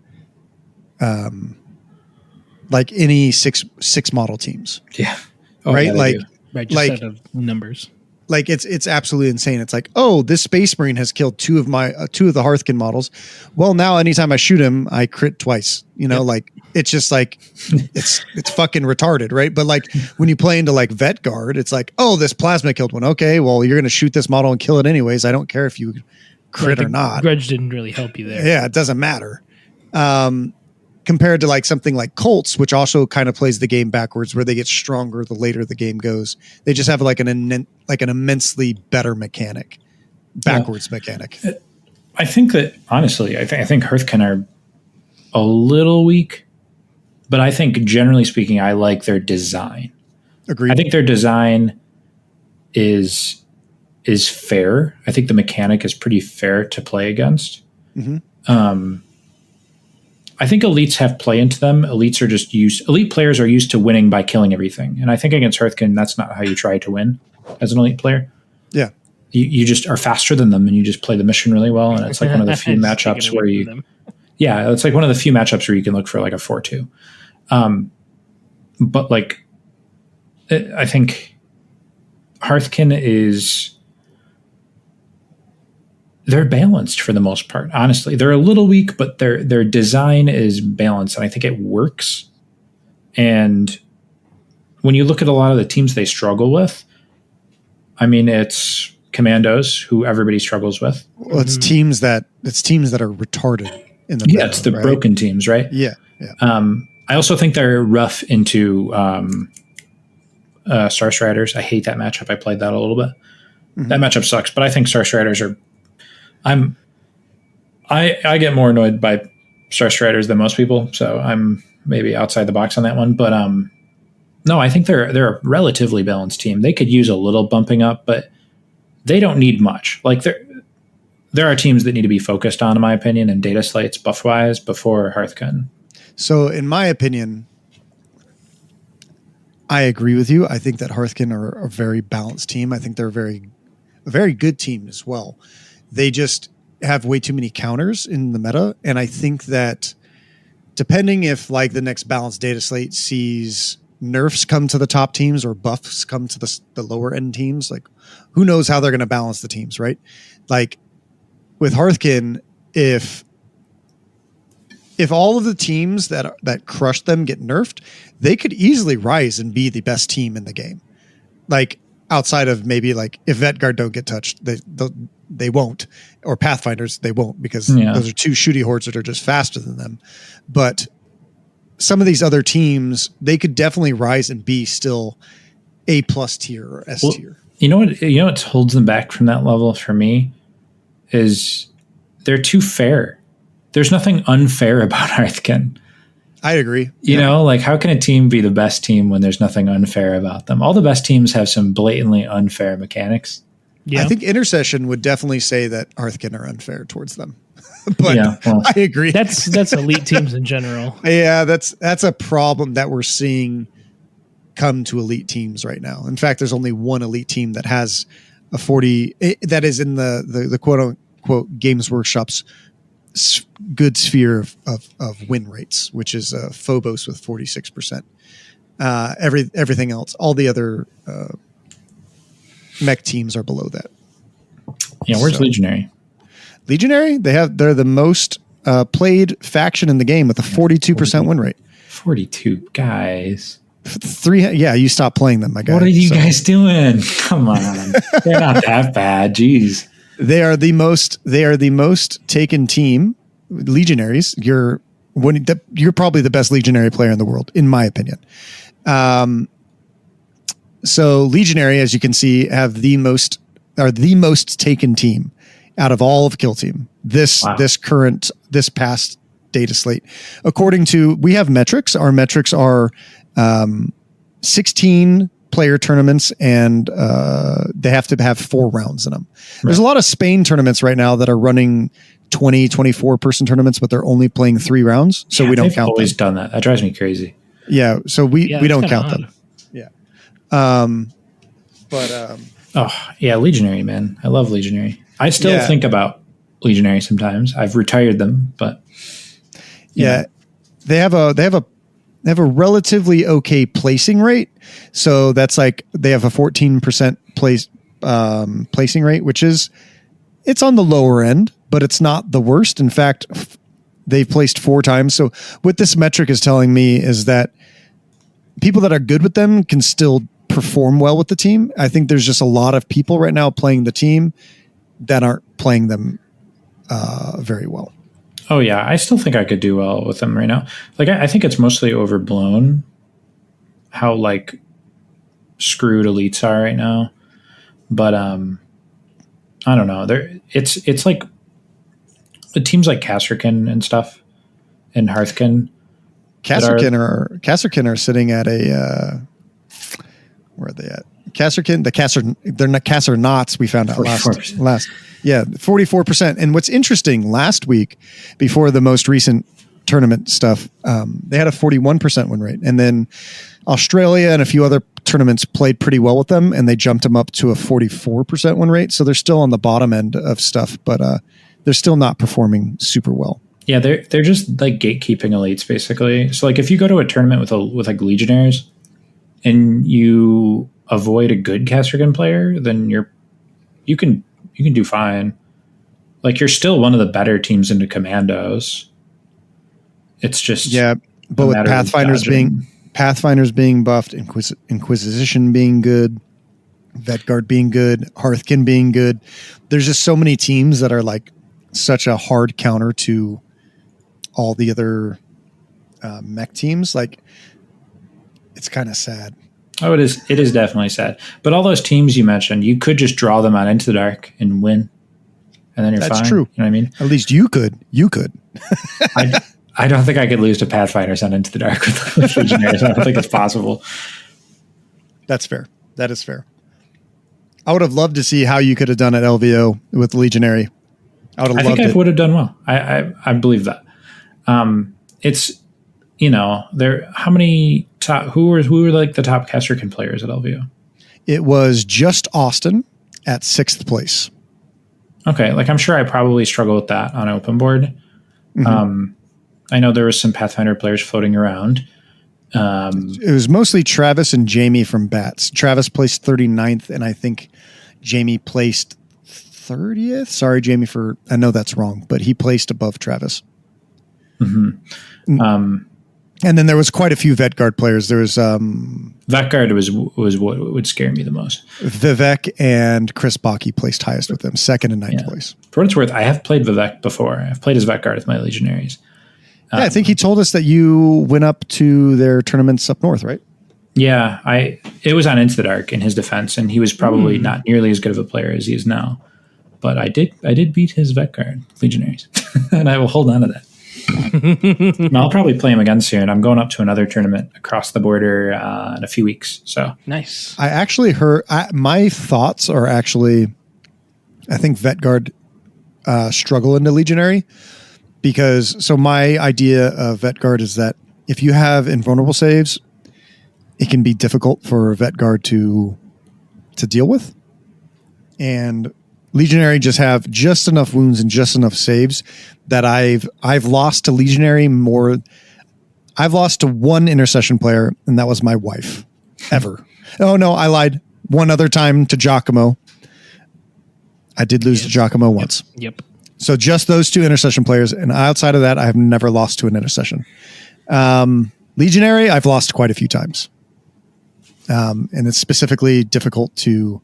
like any six model teams. Yeah. Right. Yeah, like, right. Just out of numbers. Like, it's absolutely insane. It's like, oh, this Space Marine has killed 2 of the Hearthkin models. Well, now anytime I shoot him, I crit twice. Like, it's just like it's fucking retarded, right? But like, when you play into like Vet Guard, it's like, oh, this plasma killed one. Okay, well, you're gonna shoot this model and kill it anyways. I don't care if you crit or not. Grudge didn't really help you there. Yeah, it doesn't matter. Compared to like something like Colts, which also kind of plays the game backwards, where they get stronger the later the game goes. They just have like an immensely better mechanic, backwards mechanic. I think that honestly, I think Hearthkin are a little weak, but I think generally speaking, I like their design. Agreed. I think their design is fair. I think the mechanic is pretty fair to play against. Mm-hmm. I think elites have play into them. Elite players are used to winning by killing everything. And I think against Hearthkin, that's not how you try to win as an elite player. Yeah. You just are faster than them, and you just play the mission really well. And it's like one of the few matchups where it's like one of the few matchups where you can look for like a 4-2. But like, I think Hearthkin they're balanced for the most part. Honestly, they're a little weak, but their design is balanced, and I think it works. And when you look at a lot of the teams they struggle with, I mean, it's Commandos, who everybody struggles with. Well, it's teams that are retarded in the it's the broken teams, right? Yeah. I also think they're rough into Star Striders. I hate that matchup. I played that a little bit. That matchup sucks, but I think Star Striders are. I get more annoyed by Star Striders than most people, so I'm maybe outside the box on that one. But no, I think they're a relatively balanced team. They could use a little bumping up, but they don't need much. Like there are teams that need to be focused on, in my opinion, and data slates buff wise before Hearthkin. So, in my opinion, I agree with you. I think that Hearthkin are a very balanced team. I think they're a very good team as well. They just have way too many counters in the meta, and I think that depending if like the next balanced data slate sees nerfs come to the top teams or buffs come to the lower end teams, like who knows how they're going to balance the teams, right? Like with Hearthkin, if all of the teams that crush them get nerfed, they could easily rise and be the best team in the game. Like outside of maybe like if Vetguard don't get touched, they won't, or Pathfinders they won't, because those are two shooty hordes that are just faster than them. But some of these other teams, they could definitely rise and be still A+ tier or S tier. You know what holds them back from that level for me is they're too fair. There's nothing unfair about Hearthkin. I agree. You know, like how can a team be the best team when there's nothing unfair about them? All the best teams have some blatantly unfair mechanics. Yeah. I think Intercession would definitely say that Hearthkin are unfair towards them. But I agree. That's elite teams in general. Yeah, that's a problem that we're seeing come to elite teams right now. In fact, there's only one elite team that has a 40 that is in the quote unquote Games Workshop's good sphere of win rates, which is Phobos with 46%. Everything else, all the other mech teams are below that. Yeah, where's Legionary? Legionary, they're the most played faction in the game with a 42% win rate. 42 guys. You stopped playing them, my guy. What are you guys doing? Come on, they're not that bad. Jeez, they are the most taken team. Legionaries, you're probably the best Legionary player in the world, in my opinion. So Legionary, as you can see, are the most taken team out of all of Kill Team. This past data slate. According to, we have metrics. Our metrics are 16 player tournaments, and they have to have 4 rounds in them. Right. There's a lot of Spain tournaments right now that are running 20, 24 person tournaments, but they're only playing 3 rounds. So we don't count them. Always done that. That drives me crazy. Yeah. So we don't count them. Yeah. Legionary, man. I love Legionary. I still think about Legionary sometimes. I've retired them, but they have a relatively okay placing rate. So that's like they have a 14% placing rate, which is, it's on the lower end, but it's not the worst. In fact, they've placed 4 times. So what this metric is telling me is that people that are good with them can still perform well with the team. I think there's just a lot of people right now playing the team that aren't playing them very well. Oh yeah, I still think I could do well with them right now. Like I think it's mostly overblown how like screwed elites are right now. But I don't know. It's like the teams like Kasrkin and stuff and Hearthkin. Kasrkin are sitting at a where are they at? They're not Kasr-Knots, we found out 44%. last 44%. And what's interesting, last week before the most recent tournament stuff, they had a 41% win rate, and then Australia and a few other tournaments played pretty well with them, and they jumped them up to a 44% win rate. So they're still on the bottom end of stuff, but they're still not performing super well. Yeah, they're just like gatekeeping elites basically. So like if you go to a tournament with like Legionnaires and you avoid a good Kasrkin player, then you can do fine. Like you're still one of the better teams into Commandos. It's just but with Pathfinders being buffed, Inquisition being good, Vetguard being good, Hearthkin being good, there's just so many teams that are like such a hard counter to all the other mech teams. Like it's kind of sad. Oh, it is. It is definitely sad. But all those teams you mentioned, you could just draw them out into the dark and win, and then you're That's fine. true. You know what I mean? At least you could. You could. I don't think I could lose to Pathfinder sent into the dark with Legionaries. I don't think it's possible. That's fair. That is fair. I would have loved to see how you could have done at LVO with Legionary. I would have loved it. I would have done well. I believe that. It's, there. How many top? Who were like the top Kestrican players at LVO? It was just Austin at 6th place. Okay, like I'm sure I probably struggle with that on open board. Mm-hmm. I know there was some Pathfinder players floating around. It was mostly Travis and Jamie from Bats. Travis placed 39th, and I think Jamie placed 30th. Sorry, Jamie, I know that's wrong, but he placed above Travis. Mm-hmm. And then there was quite a few Vetguard players. There was Vetguard was what would scare me the most. Vivek and Chris Baki placed highest with them, 2nd and 9th place. For what it's worth, I have played Vivek before. I've played as Vetguard with my Legionaries. I think he told us that you went up to their tournaments up north, right? Yeah, it was on Into the Dark in his defense, and he was probably not nearly as good of a player as he is now. But I did beat his Vetguard Legionaries, and I will hold on to that. And I'll probably play him again soon. I'm going up to another tournament across the border in a few weeks. So nice. I actually heard my thoughts are actually, I think Vetguard struggle into Legionary because my idea of Vetguard is that if you have invulnerable saves, it can be difficult for Vetguard to deal with, and Legionary just have just enough wounds and just enough saves that I've lost to Legionary more. I've lost to one intercession player, and that was my wife. Ever. Oh no, I lied. One other time to Giacomo. I did lose to Giacomo once. Yep. So just those 2 intercession players, and outside of that, I have never lost to an intercession. Legionary, I've lost quite a few times, and it's specifically difficult to.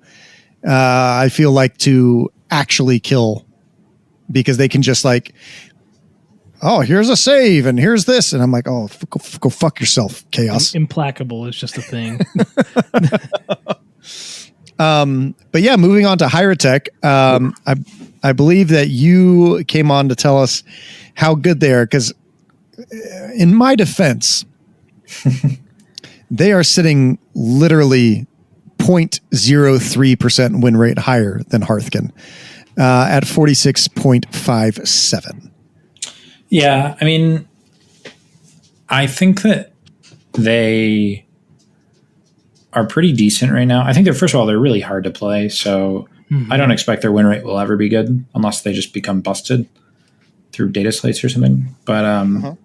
I feel like to actually kill because they can just like, oh, here's a save and here's this. And I'm like, oh, go fuck yourself, Chaos. Implacable is just a thing. But yeah, moving on to Hierotek. I believe that you came on to tell us how good they are because in my defense, they are sitting literally 0.03% win rate higher than Hearthkin at 46.57. Yeah, I mean, I think that they are pretty decent right now. I think first of all, they're really hard to play, so I don't expect their win rate will ever be good unless they just become busted through data slates or something. But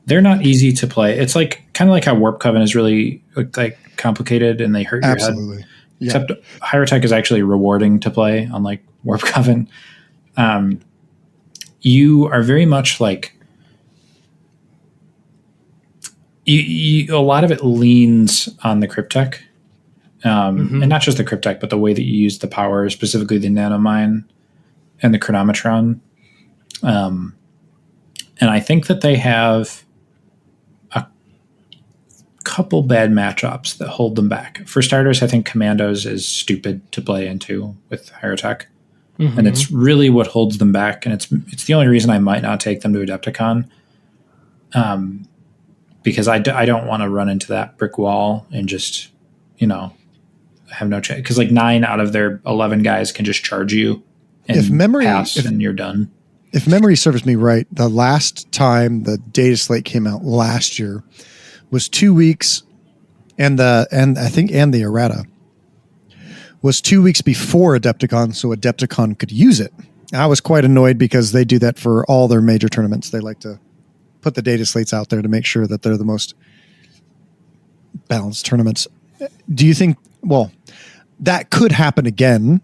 they're not easy to play. It's like kind of like how Warp Coven is really like complicated and they hurt your head. Yeah. Except Hierotek is actually rewarding to play, unlike Warp Coven. You are very much like a lot of it leans on the Cryptek, and not just the Cryptek, but the way that you use the power, specifically the Nanomine and the Chronometron. And I think that they have a couple bad matchups that hold them back. For starters, I think Commandos is stupid to play into with Hierotek. And it's really what holds them back. And it's the only reason I might not take them to Adepticon. Because I don't want to run into that brick wall and just, have no chance. Because like 9 out of their 11 guys can just charge you and and you're done. If memory serves me right, the last time the data slate came out last year was 2 weeks, and the errata was 2 weeks before Adepticon, so Adepticon could use it. I was quite annoyed because they do that for all their major tournaments. They like to put the data slates out there to make sure that they're the most balanced tournaments. Do you think, that could happen again?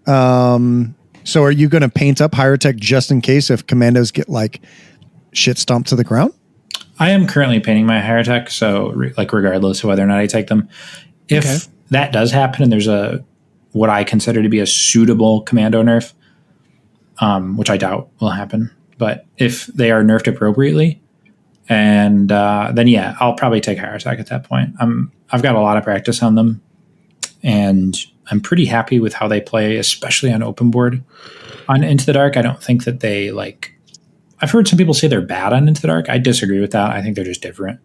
So are you going to paint up Hierotek just in case if Commandos get like shit stomped to the ground? I am currently painting my Hierotek, so regardless of whether or not I take them. If that does happen and there's what I consider to be a suitable Commando nerf, which I doubt will happen, but if they are nerfed appropriately, and then I'll probably take Hierotek at that point. I've got a lot of practice on them, and I'm pretty happy with how they play, especially on open board. On Into the Dark, I don't think that they like. I've heard some people say they're bad on Into the Dark. I disagree with that. I think they're just different.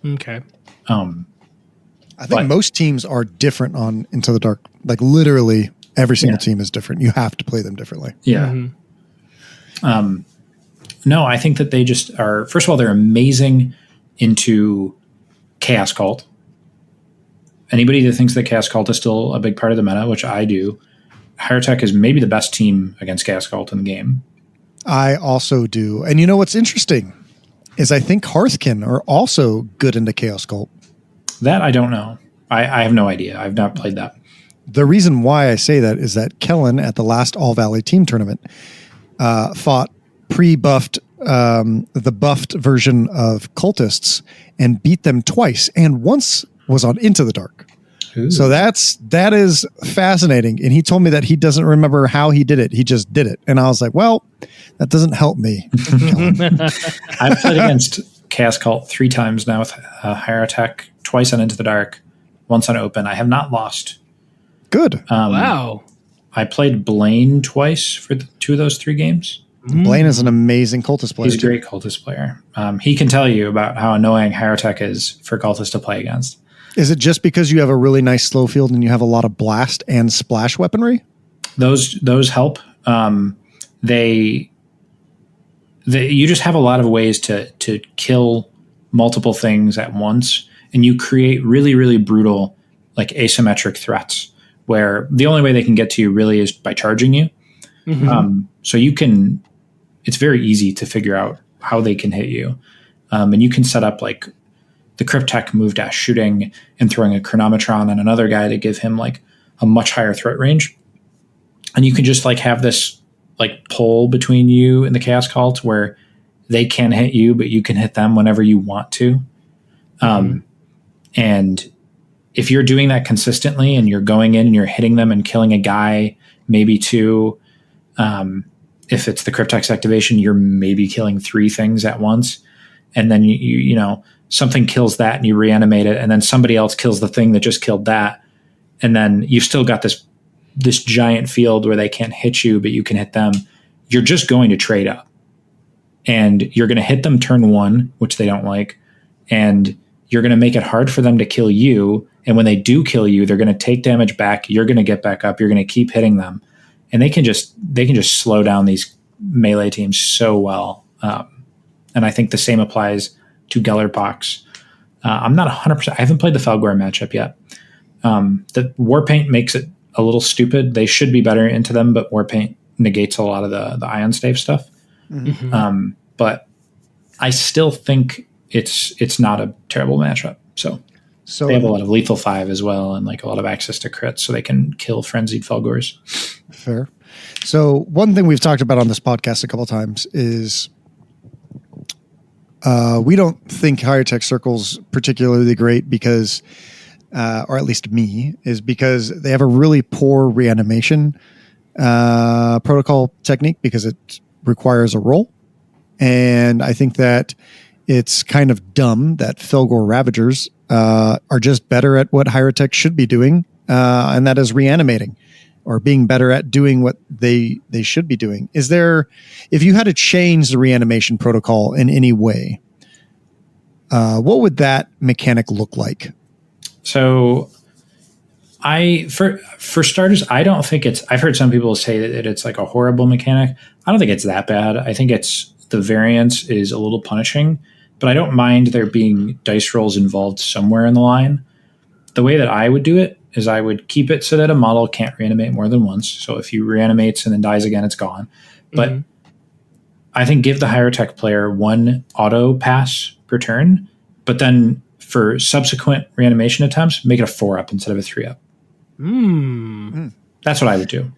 Okay. I think most teams are different on Into the Dark. Like literally every single team is different. You have to play them differently. Yeah. Mm-hmm. No, I think that they just are. First of all, they're amazing into Chaos Cult. Anybody that thinks that Chaos Cult is still a big part of the meta, which I do, Hierotek is maybe the best team against Chaos Cult in the game. I also do. And you know what's interesting is I think Hearthkin are also good into Chaos Cult. That I don't know. I have no idea. I've not played that. The reason why I say that is that Kellen at the last All Valley team tournament fought pre-buffed, the buffed version of cultists and beat them twice. And once was on Into the Dark. Ooh. So that is fascinating. And he told me that he doesn't remember how he did it. He just did it. And I was like, well, that doesn't help me. I've played against Chaos Cult 3 times now with Hierotek, twice on Into the Dark, once on Open. I have not lost. Good. Wow. I played Blaine twice for 2 of those 3 games. Blaine is an amazing cultist player. He's a great cultist player. He can tell you about how annoying Hierotek is for cultists to play against. Is it just because you have a really nice slow field and you have a lot of blast and splash weaponry? Those help. You just have a lot of ways to kill multiple things at once, and you create really, really brutal, like asymmetric threats where the only way they can get to you really is by charging you. Mm-hmm. So it's very easy to figure out how they can hit you. And you can set up like the Cryptek move dash shooting and throwing a Chronometron on another guy to give him like a much higher threat range. And you can just like have this like pull between you and the Chaos Cult where they can hit you, but you can hit them whenever you want to. And if you're doing that consistently and you're going in and you're hitting them and killing a guy, maybe 2, if it's the Cryptek's activation, you're maybe killing 3 things at once. And then you know, something kills that and you reanimate it, and then somebody else kills the thing that just killed that. And then you've still got this giant field where they can't hit you, but you can hit them. You're just going to trade up. And you're going to hit them turn 1, which they don't like. And you're going to make it hard for them to kill you. And when they do kill you, they're going to take damage back. You're going to get back up. You're going to keep hitting them. And they can just slow down these melee teams so well. And I think the same applies to Gellerpox. I'm not 100%. I haven't played the Felgor matchup yet. The Warpaint makes it a little stupid. They should be better into them, but Warpaint negates a lot of the Ion Stave stuff. Mm-hmm. But I still think it's not a terrible matchup. So they have a lot of lethal 5 as well, and like a lot of access to crits, so they can kill frenzied Felgors. Fair. So one thing we've talked about on this podcast a couple of times is we don't think Hierotek Circle's particularly great because, or at least me, is because they have a really poor reanimation protocol technique because it requires a roll. And I think that it's kind of dumb that Felgor Ravagers are just better at what Hierotek should be doing, and that is reanimating, or being better at doing what they should be doing. Is there, if you had to change the reanimation protocol in any way, what would that mechanic look like? So for starters, I don't think I've heard some people say that it's like a horrible mechanic. I don't think it's that bad. I think the variance is a little punishing, but I don't mind there being dice rolls involved somewhere in the line. The way that I would do it is I would keep it so that a model can't reanimate more than once. So if he reanimates and then dies again, it's gone. But I think give the Hierotek player 1 auto pass per turn, but then for subsequent reanimation attempts, make it a 4-up instead of a 3-up. That's what I would do.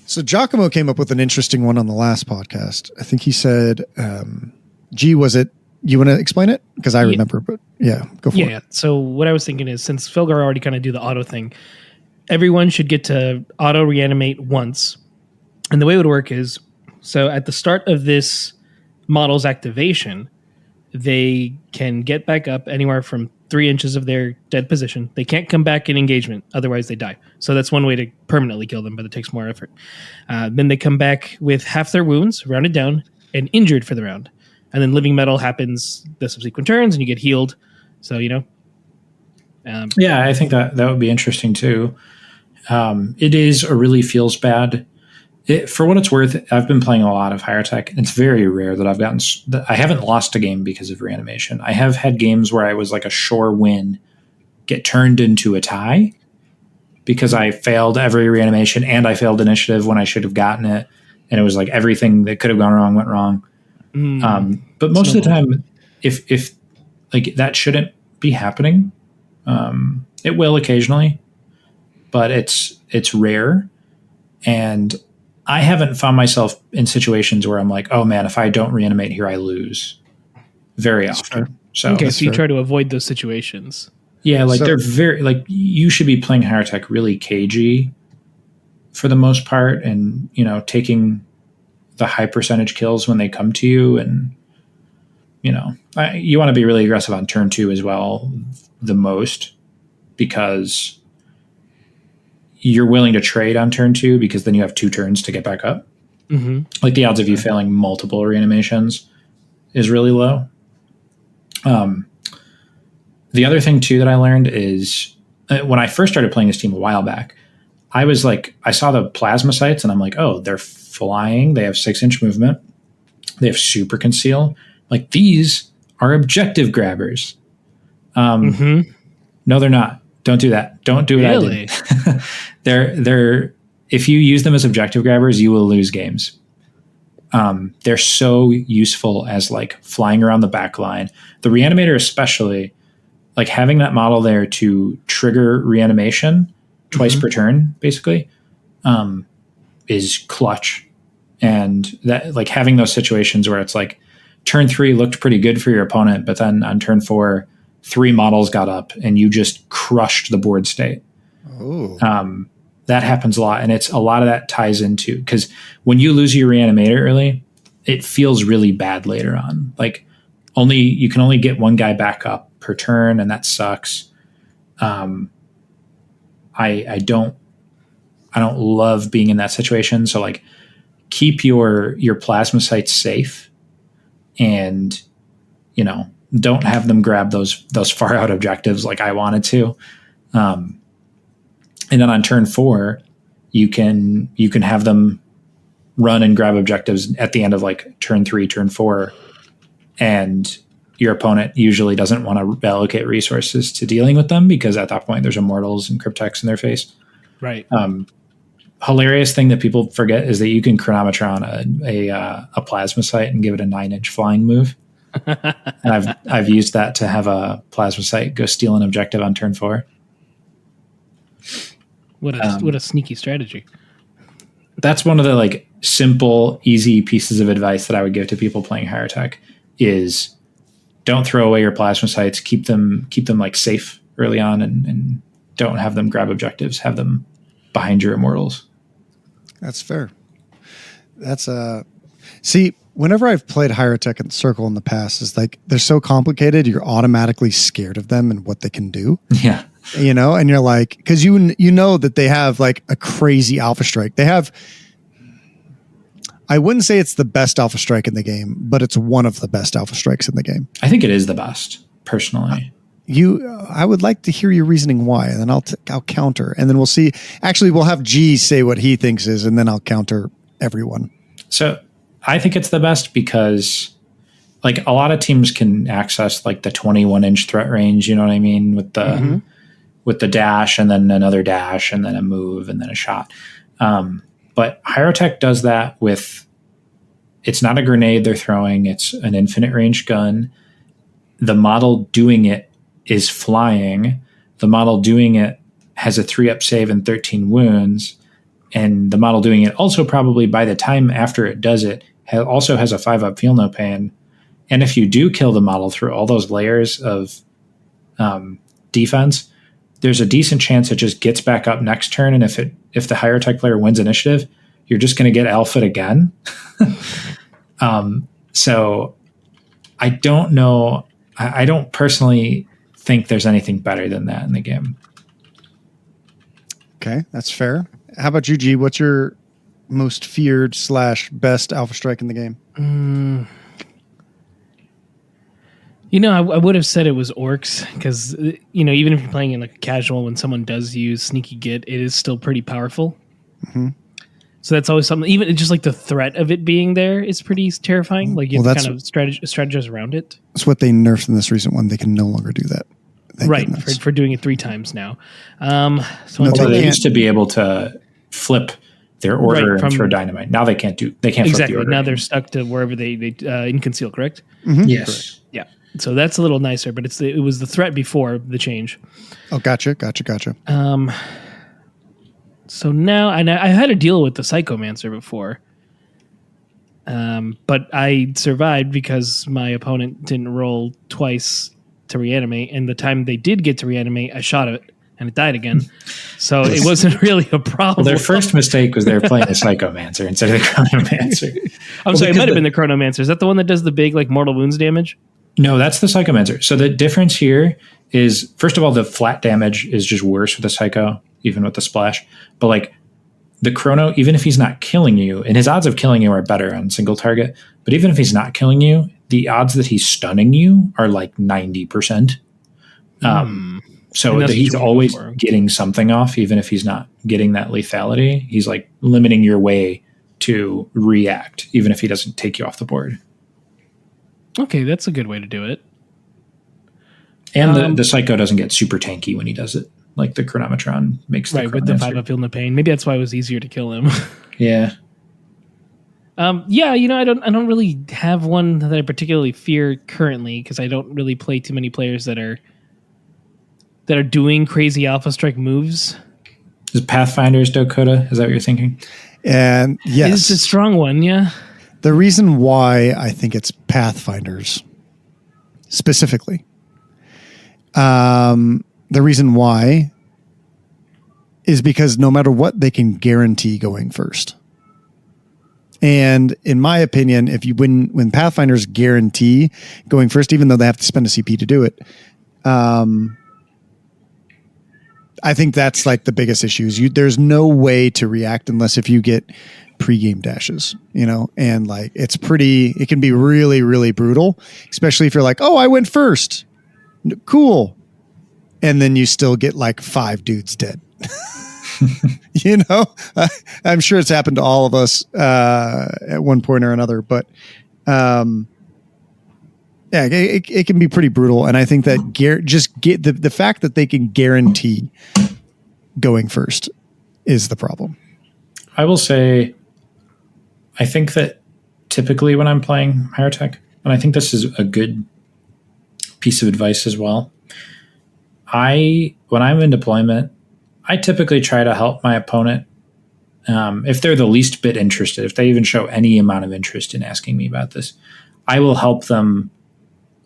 So Giacomo came up with an interesting one on the last podcast. I think he said, G, was it, you want to explain it? Because I remember, but yeah, go for it. Yeah. So what I was thinking is, since Felgar already kind of do the auto thing, everyone should get to auto reanimate once. And the way it would work is, so at the start of this model's activation, they can get back up anywhere from 3 inches of their dead position. They can't come back in engagement, otherwise they die. So that's one way to permanently kill them, but it takes more effort. Then they come back with half their wounds, rounded down, and injured for the round. And then living metal happens the subsequent turns, and you get healed. So, Yeah, I think that would be interesting too. It is or really feels bad. For what it's worth, I've been playing a lot of Hierotek. It's very rare that I haven't lost a game because of reanimation. I have had games where I was like a sure win get turned into a tie because I failed every reanimation and I failed initiative when I should have gotten it. And it was like everything that could have gone wrong went wrong. But most of the time, if like that shouldn't be happening, it will occasionally, but it's rare. And I haven't found myself in situations where I'm like, oh man, if I don't reanimate here, I lose very often. Fair. So, okay, so you try to avoid those situations. Yeah, like they're very like you should be playing Hierotek really cagey for the most part, and taking the high percentage kills when they come to you, and you want to be really aggressive on turn 2 as well, the most, because you're willing to trade on turn 2 because then you have 2 turns to get back up. Mm-hmm. Like the odds of you failing multiple reanimations is really low. The other thing too that I learned is when I first started playing this team a while back, I was like, I saw the plasma sites and I'm like, oh, they're flying. They have 6-inch movement. They have super conceal. Like these are objective grabbers. No, they're not. Don't do that. Don't do it. Really? They're if you use them as objective grabbers, you will lose games. They're so useful as like flying around the back line. The reanimator especially, like having that model there to trigger reanimation twice per turn, basically, is clutch. And that like having those situations where it's like turn 3 looked pretty good for your opponent, but then on turn 4, 3 models got up and you just crushed the board state. Oh. That happens a lot. And a lot of that ties into, because when you lose your reanimator early, it feels really bad later on. Like you can only get 1 guy back up per turn, and that sucks. I don't love being in that situation. So like keep your plasma sites safe, and don't have them grab those far out objectives like I wanted to. And then on turn 4, you can have them run and grab objectives at the end of like turn 3, turn 4, and your opponent usually doesn't want to allocate resources to dealing with them because at that point there's immortals and cryptex in their face. Right. Hilarious thing that people forget is that you can chronometron a plasma site and give it a 9-inch flying move. And I've used that to have a plasma site go steal an objective on turn 4. What a sneaky strategy. That's one of the like simple, easy pieces of advice that I would give to people playing Hierotek is don't throw away your plasma sites. Keep them like safe early on, and don't have them grab objectives. Have them behind your immortals. That's fair. That's see, whenever I've played Hierotek Circle in the past, is like they're so complicated, you're automatically scared of them and what they can do. Yeah. And you're like, because you know that they have like a crazy alpha strike. They have, I wouldn't say it's the best alpha strike in the game, but it's one of the best alpha strikes in the game. I think it is the best, personally. I would like to hear your reasoning why, and then I'll counter, and then we'll see. Actually, we'll have G say what he thinks is, and then I'll counter everyone. So I think it's the best because like a lot of teams can access like the 21-inch threat range. You know what I mean? With the dash and then another dash and then a move and then a shot. But Hierotek does that with, it's not a grenade they're throwing. It's an infinite range gun. The model doing it is flying. The model doing it has a 3-up save and 13 wounds. And the model doing it also probably by the time after it does it also has a 5-up feel no pain. And if you do kill the model through all those layers of defense, there's a decent chance it just gets back up next turn. And if the Hierotek player wins initiative, you're just going to get alpha'd again. So I don't know. I don't personally think there's anything better than that in the game. Okay, that's fair. How about you, G? What's your most feared / best Alpha Strike in the game? I would have said it was orcs because, even if you're playing in like a casual, when someone does use Sneaky Git, it is still pretty powerful. Mm-hmm. So that's always something, even just like the threat of it being there is pretty terrifying. Like you have to kind of strategize around it. That's what they nerfed in this recent one. They can no longer do that. Right, for doing it 3 times now. They used to be able to flip their order and throw dynamite. Now they can't flip the order. Now they're stuck to wherever they in conceal, correct? Mm-hmm. Yes. Correct. Yeah. So that's a little nicer, but it was the threat before the change. Oh, gotcha. So now I had to deal with the Psychomancer before. But I survived because my opponent didn't roll twice to reanimate, and the time they did get to reanimate, I shot it and it died again. So it wasn't really a problem. Well, their first mistake was they were playing the Psychomancer instead of the Chronomancer. I'm sorry, it might have been the Chronomancer. Is that the one that does the big like mortal wounds damage? No, that's the Psychomancer. So the difference here is, first of all, the flat damage is just worse with the Psycho, even with the splash. But like the Chrono, even if he's not killing you, and his odds of killing you are better on single target, but even if he's not killing you, the odds that he's stunning you are like 90%. So that he's always getting something off, even if he's not getting that lethality. He's like limiting your way to react, even if he doesn't take you off the board. Okay, that's a good way to do it. And the Psycho doesn't get super tanky when he does it, like the Chronometron makes. Right, with the 5-up Feel No Pain. Maybe that's why it was easier to kill him. Yeah. I don't really have one that I particularly fear currently because I don't really play too many players that are doing crazy Alpha Strike moves. Is Pathfinder's Dakotah? Is that what you're thinking? And yes, it's a strong one. Yeah. The reason why I think it's Pathfinders specifically, the reason why is because no matter what, they can guarantee going first. And in my opinion, when Pathfinders guarantee going first, even though they have to spend a CP to do it, I think that's like the biggest issue. There's no way to react unless if you get pregame dashes, and like it can be really, really brutal, especially if you're like, oh, I went first. Cool. And then you still get like 5 dudes dead. I'm sure it's happened to all of us at one point or another, but it can be pretty brutal. And I think that the fact that they can guarantee going first is the problem. I will say, I think that typically when I'm playing Hierotek, and I think this is a good piece of advice as well, when I'm in deployment, I typically try to help my opponent if they're the least bit interested, if they even show any amount of interest in asking me about this, I will help them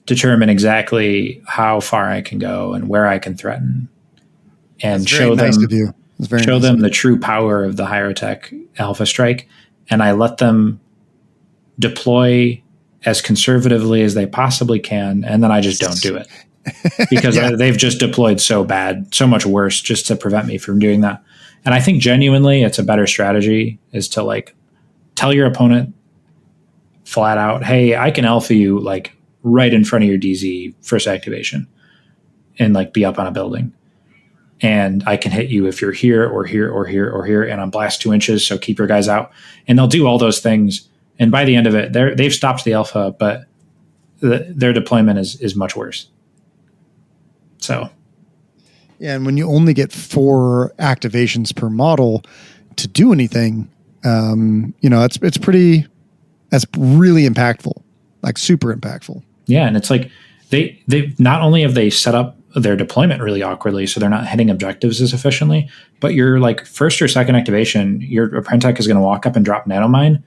determine exactly how far I can go and where I can threaten, and show them the true power of the Hierotek Alpha Strike. And I let them deploy as conservatively as they possibly can, and then I just don't do it. Because they've just deployed so much worse just to prevent me from doing that. And I think genuinely it's a better strategy is to like tell your opponent flat out, hey, I can alpha you like right in front of your DZ first activation and like be up on a building. And I can hit you if you're here or here or here or here, and I'm blast 2 inches, so keep your guys out. And they'll do all those things. And by the end of it, they've stopped the alpha, but their deployment is much worse. So, yeah, and when you only get 4 activations per model to do anything, that's really impactful, like super impactful. Yeah, and it's like they not only have they set up their deployment really awkwardly, so they're not hitting objectives as efficiently, but your like first or second activation, your Apprentech is going to walk up and drop nanomine,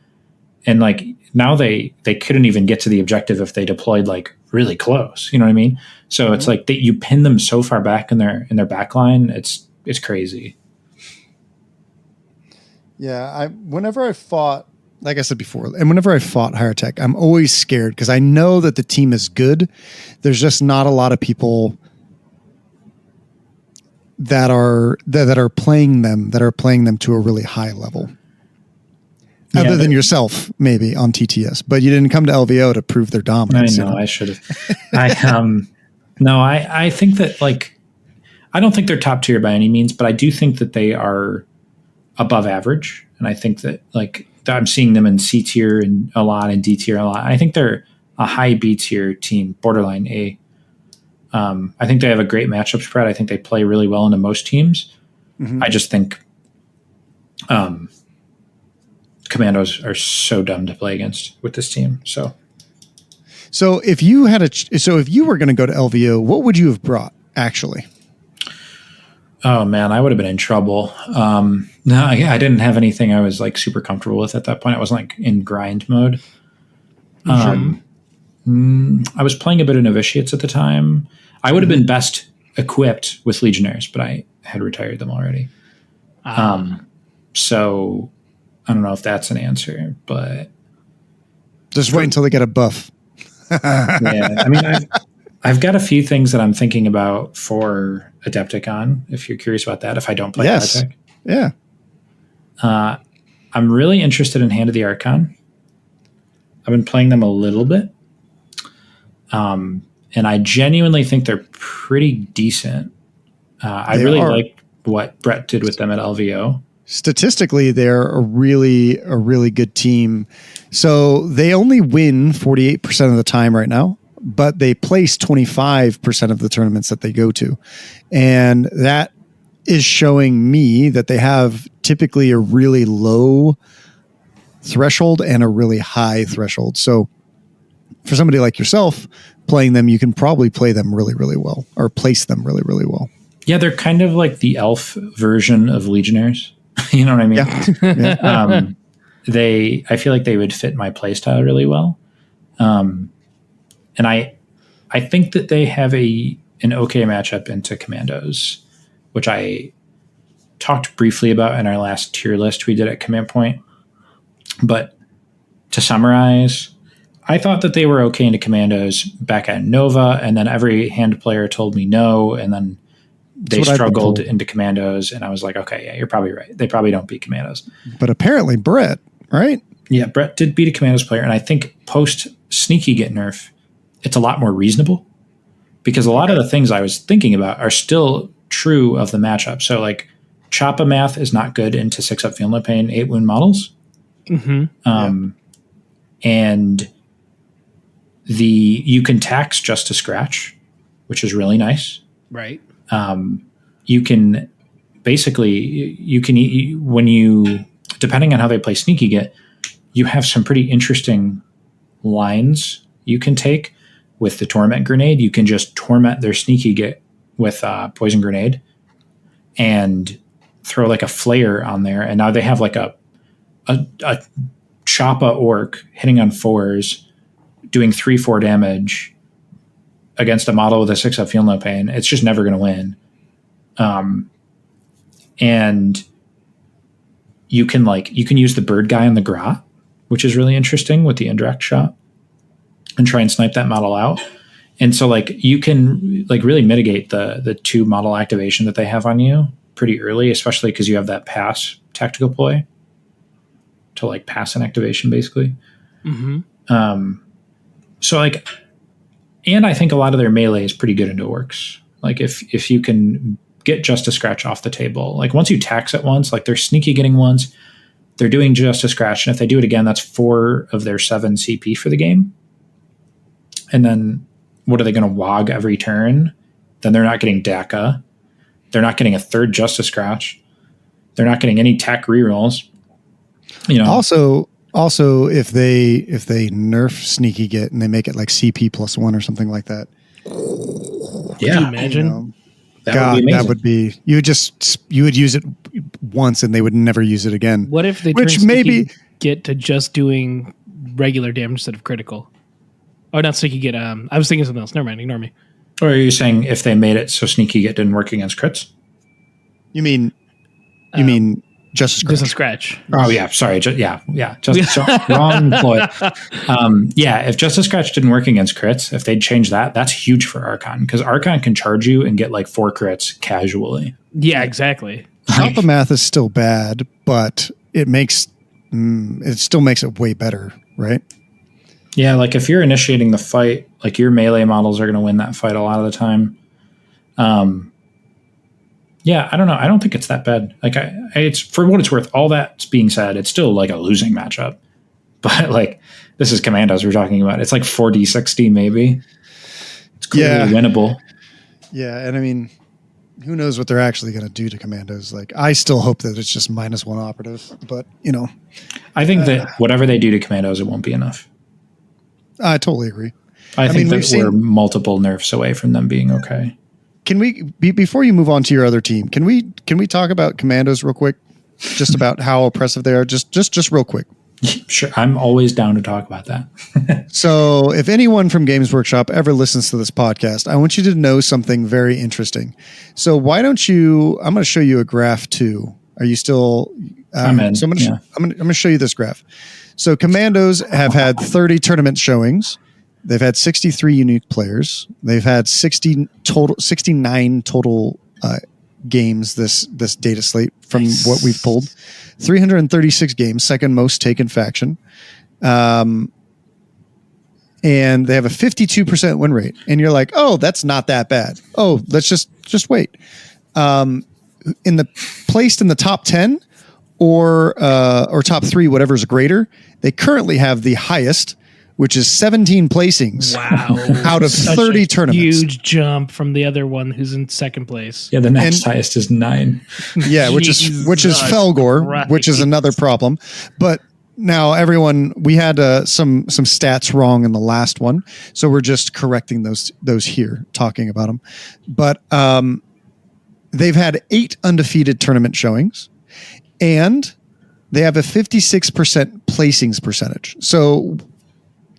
and like now they couldn't even get to the objective if they deployed like really close. You know what I mean? So it's like that you pin them so far back in their back line. It's crazy. Yeah, whenever I fought, like I said before, and whenever I fought Hierotek, I'm always scared because I know that the team is good. There's just not a lot of people that are playing them to a really high level. Yeah, Other than yourself, maybe on TTS, but you didn't come to LVO to prove their I dominance. know I should have. No, I think that I don't think they're top tier by any means, but I do think that they are above average. And I think that I'm seeing them in C tier and a lot and D tier a lot. I think they're a high B tier team, borderline A. I think they have a great matchup spread. I think they play really well into most teams. Mm-hmm. I just think Commandos are so dumb to play against with this team. So if you were going to go to LVO, what would you have brought actually? Oh man, I would have been in trouble. No, I didn't have anything I was super comfortable with at that point. I wasn't in grind mode. I was playing a bit of novitiates at the time. I would have been best equipped with legionnaires, but I had retired them already. So I don't know if that's an answer, but just wait until they get a buff. Yeah, I mean, I've got a few things that I'm thinking about for Adepticon, if you're curious about that, if I don't play Hierotek. Yeah. I'm really interested in Hand of the Archon. I've been playing them a little bit. And I genuinely think they're pretty decent. I really like what Brett did with them at LVO. Statistically, they're a really good team. So they only win 48% of the time right now, but they place 25% of the tournaments that they go to. And that is showing me that they have typically a really low threshold and a really high threshold. So for somebody like yourself playing them, you can probably play them really, really well, or place them really, really well. Yeah, they're kind of like the elf version of Legionnaires. You know what I mean? Yeah. I feel like they would fit my playstyle really well. And I think that they have an okay matchup into Commandos, which I talked briefly about in our last tier list we did at Command Point. But to summarize, I thought that they were okay into Commandos back at Nova, and then every hand player told me no, and then they struggled into Commandos, and I was like, okay, yeah, you're probably right. They probably don't beat Commandos. But apparently Brett, right? Yeah, Brett did beat a Commandos player, and I think post Sneaky Get nerf, it's a lot more reasonable because a lot of the things I was thinking about are still true of the matchup. So Choppa math is not good into 6-up Feel No Pain, 8 wound models. Mm-hmm. And you can tax just to scratch, which is really nice. Right. You can basically, when you, depending on how they play Sneaky Get, you have some pretty interesting lines you can take with the Torment Grenade. You can just torment their Sneaky Get with Poison Grenade and throw a flare on there. And now they have a Choppa Orc hitting on 4s, doing 3-4 damage against a model with a 6-up Feel No Pain. It's just never going to win. And you can use the bird guy on the Grot, which is really interesting with the indirect shot, and try and snipe that model out. And so you can really mitigate the 2 model activation that they have on you pretty early, especially because you have that pass tactical ploy to pass an activation basically. Mm-hmm. And I think a lot of their melee is pretty good into orcs. If you can get Just a Scratch off the table, once you tax it once, they're sneaky getting once, they're doing Just a Scratch, and if they do it again, that's 4 of their 7 CP for the game. And then what are they going to wog every turn? Then they're not getting DACA. They're not getting a 3rd Just a Scratch. They're not getting any tack rerolls. Also, if they nerf Sneaky Get and they make it CP +1 or something like that. Yeah. Could you imagine? That would be you would use it once and they would never use it again. What if they turn Sneaky Get to just doing regular damage instead of critical? Oh, not Sneaky Get. I was thinking something else. Never mind. Ignore me. Or are you saying if they made it so Sneaky Get didn't work against crits? You mean Just Scratch. Oh yeah, sorry. Wrong ploy. If Justice Scratch didn't work against crits, if they'd change that, that's huge for Archon, because Archon can charge you and get like 4 crits casually. Yeah, exactly. Papa Math is still bad, but it still makes it way better, right? Yeah, like if you're initiating the fight, like your melee models are going to win that fight a lot of the time. Yeah, I don't know. I don't think it's that bad. Like, it's for what it's worth. All that's being said, it's still like a losing matchup. But like, this is Commandos we're talking about. It's like 4d60 maybe. It's clearly winnable. Yeah, and I mean, who knows what they're actually going to do to Commandos? Like, I still hope that it's just -1 operative, but I think that whatever they do to Commandos, it won't be enough. I totally agree. I think that we're multiple nerfs away from them being okay. Can we before you move on to your other team? Can we talk about Commandos real quick? Just about how oppressive they are. Just real quick. Sure, I'm always down to talk about that. So, if anyone from Games Workshop ever listens to this podcast, I want you to know something very interesting. So, why don't you? I'm going to show you a graph too. Are you still? I'm in. So I'm going to show you this graph. So, Commandos have had 30 tournament showings. They've had 63 unique players. They've had 69 total games this data slate from what we've pulled. 336 games, second most taken faction. And they have a 52% win rate. And you're like, oh, that's not that bad. Oh, let's just wait. Placed in the top 10 or top 3, whatever's greater, they currently have the highest, which is 17 placings. Wow. Out of 30 tournaments. Huge jump from the other one who's in second place. Yeah, the next highest is 9. Yeah, which is Felgor, Christ. which is another problem. But now we had some stats wrong in the last one, so we're just correcting those here, talking about them. But they've had 8 undefeated tournament showings, and they have a 56% placings percentage. So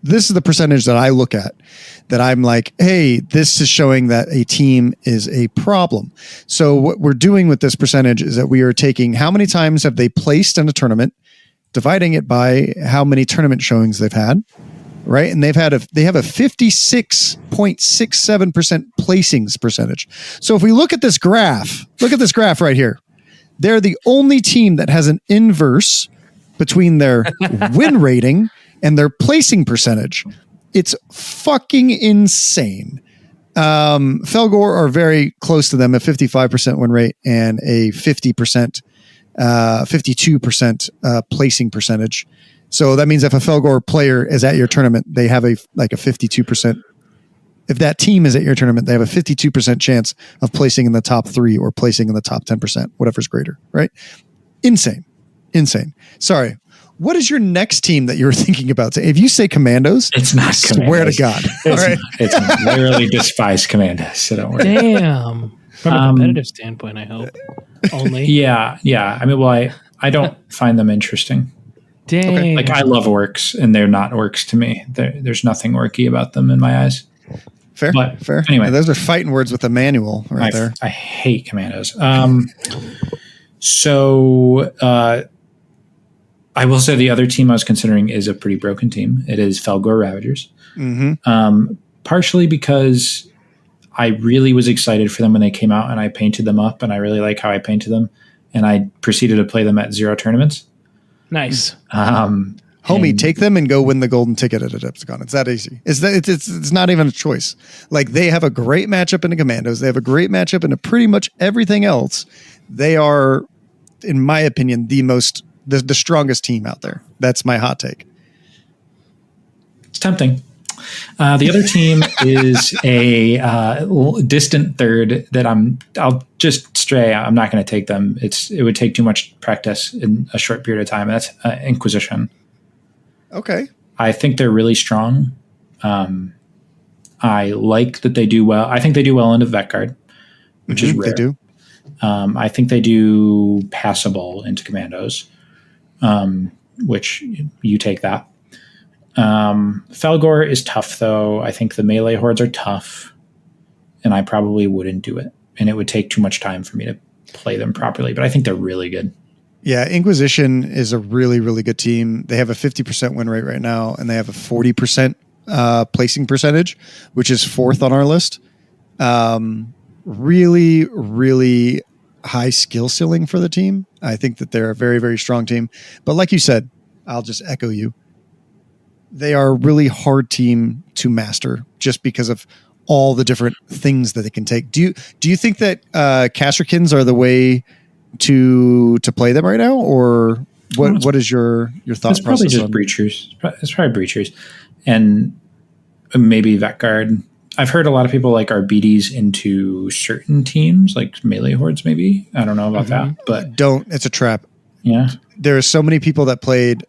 this is the percentage that I look at, that I'm like, hey, this is showing that a team is a problem. So what we're doing with this percentage is that we are taking how many times have they placed in a tournament, dividing it by how many tournament showings they've had, right? And they have a 56.67% placings percentage. So if we look at this graph right here. They're the only team that has an inverse between their win rating and their placing percentage. It's fucking insane. Felgor are very close to them, a 55% win rate and a 52% placing percentage. So that means if a Felgor player is at your tournament, they have a 52%. If that team is at your tournament, they have a 52% chance of placing in the top 3 or placing in the top 10%, whatever's greater, right? Insane. Sorry. What is your next team that you're thinking about? If you say Commandos, it's not Commandos. Swear to God. It's literally despise Commandos. So don't worry. Damn. From a competitive standpoint, I hope. Only. Yeah. I mean, I don't find them interesting. Damn. Okay. Like, I love orcs, and they're not orcs to me. There's nothing orky about them in my eyes. Fair. Anyway, yeah, those are fighting words with a manual right there. I hate Commandos. So I will say the other team I was considering is a pretty broken team. It is Felgor Ravagers. Mm-hmm. Partially because I really was excited for them when they came out, and I painted them up, and I really like how I painted them, and I proceeded to play them at 0 tournaments. Nice. Homie, take them and go win the golden ticket at Adepticon. It's that easy. It's not even a choice. Like, they have a great matchup in the Commandos. They have a great matchup into pretty much everything else. They are, in my opinion, the strongest team out there. That's my hot take. It's tempting. The other team is a distant third that I'll just stray. I'm not going to take them. It would take too much practice in a short period of time. That's Inquisition. Okay. I think they're really strong. I like that they do well. I think they do well into Vetguard, which is rare. They do. I think they do passable into Commandos, which you take that. Felgor is tough, though. I think the melee hordes are tough, and I probably wouldn't do it. And it would take too much time for me to play them properly, but I think they're really good. Yeah, Inquisition is a really, really good team. They have a 50% win rate right now, and they have a 40% placing percentage, which is fourth on our list. Really, really high skill ceiling for the team. I think that they're a very, very strong team. But like you said, I'll just echo you. They are a really hard team to master just because of all the different things that they can take. Do you think that Casterkins are the way to play them right now, or what is your thought It's probably process? just breachers. It's probably breachers, and maybe Vet Guard. I've heard a lot of people like our BDs into certain teams, like melee hordes. Maybe I don't know about that, but It's a trap. yeah, There are so many people that played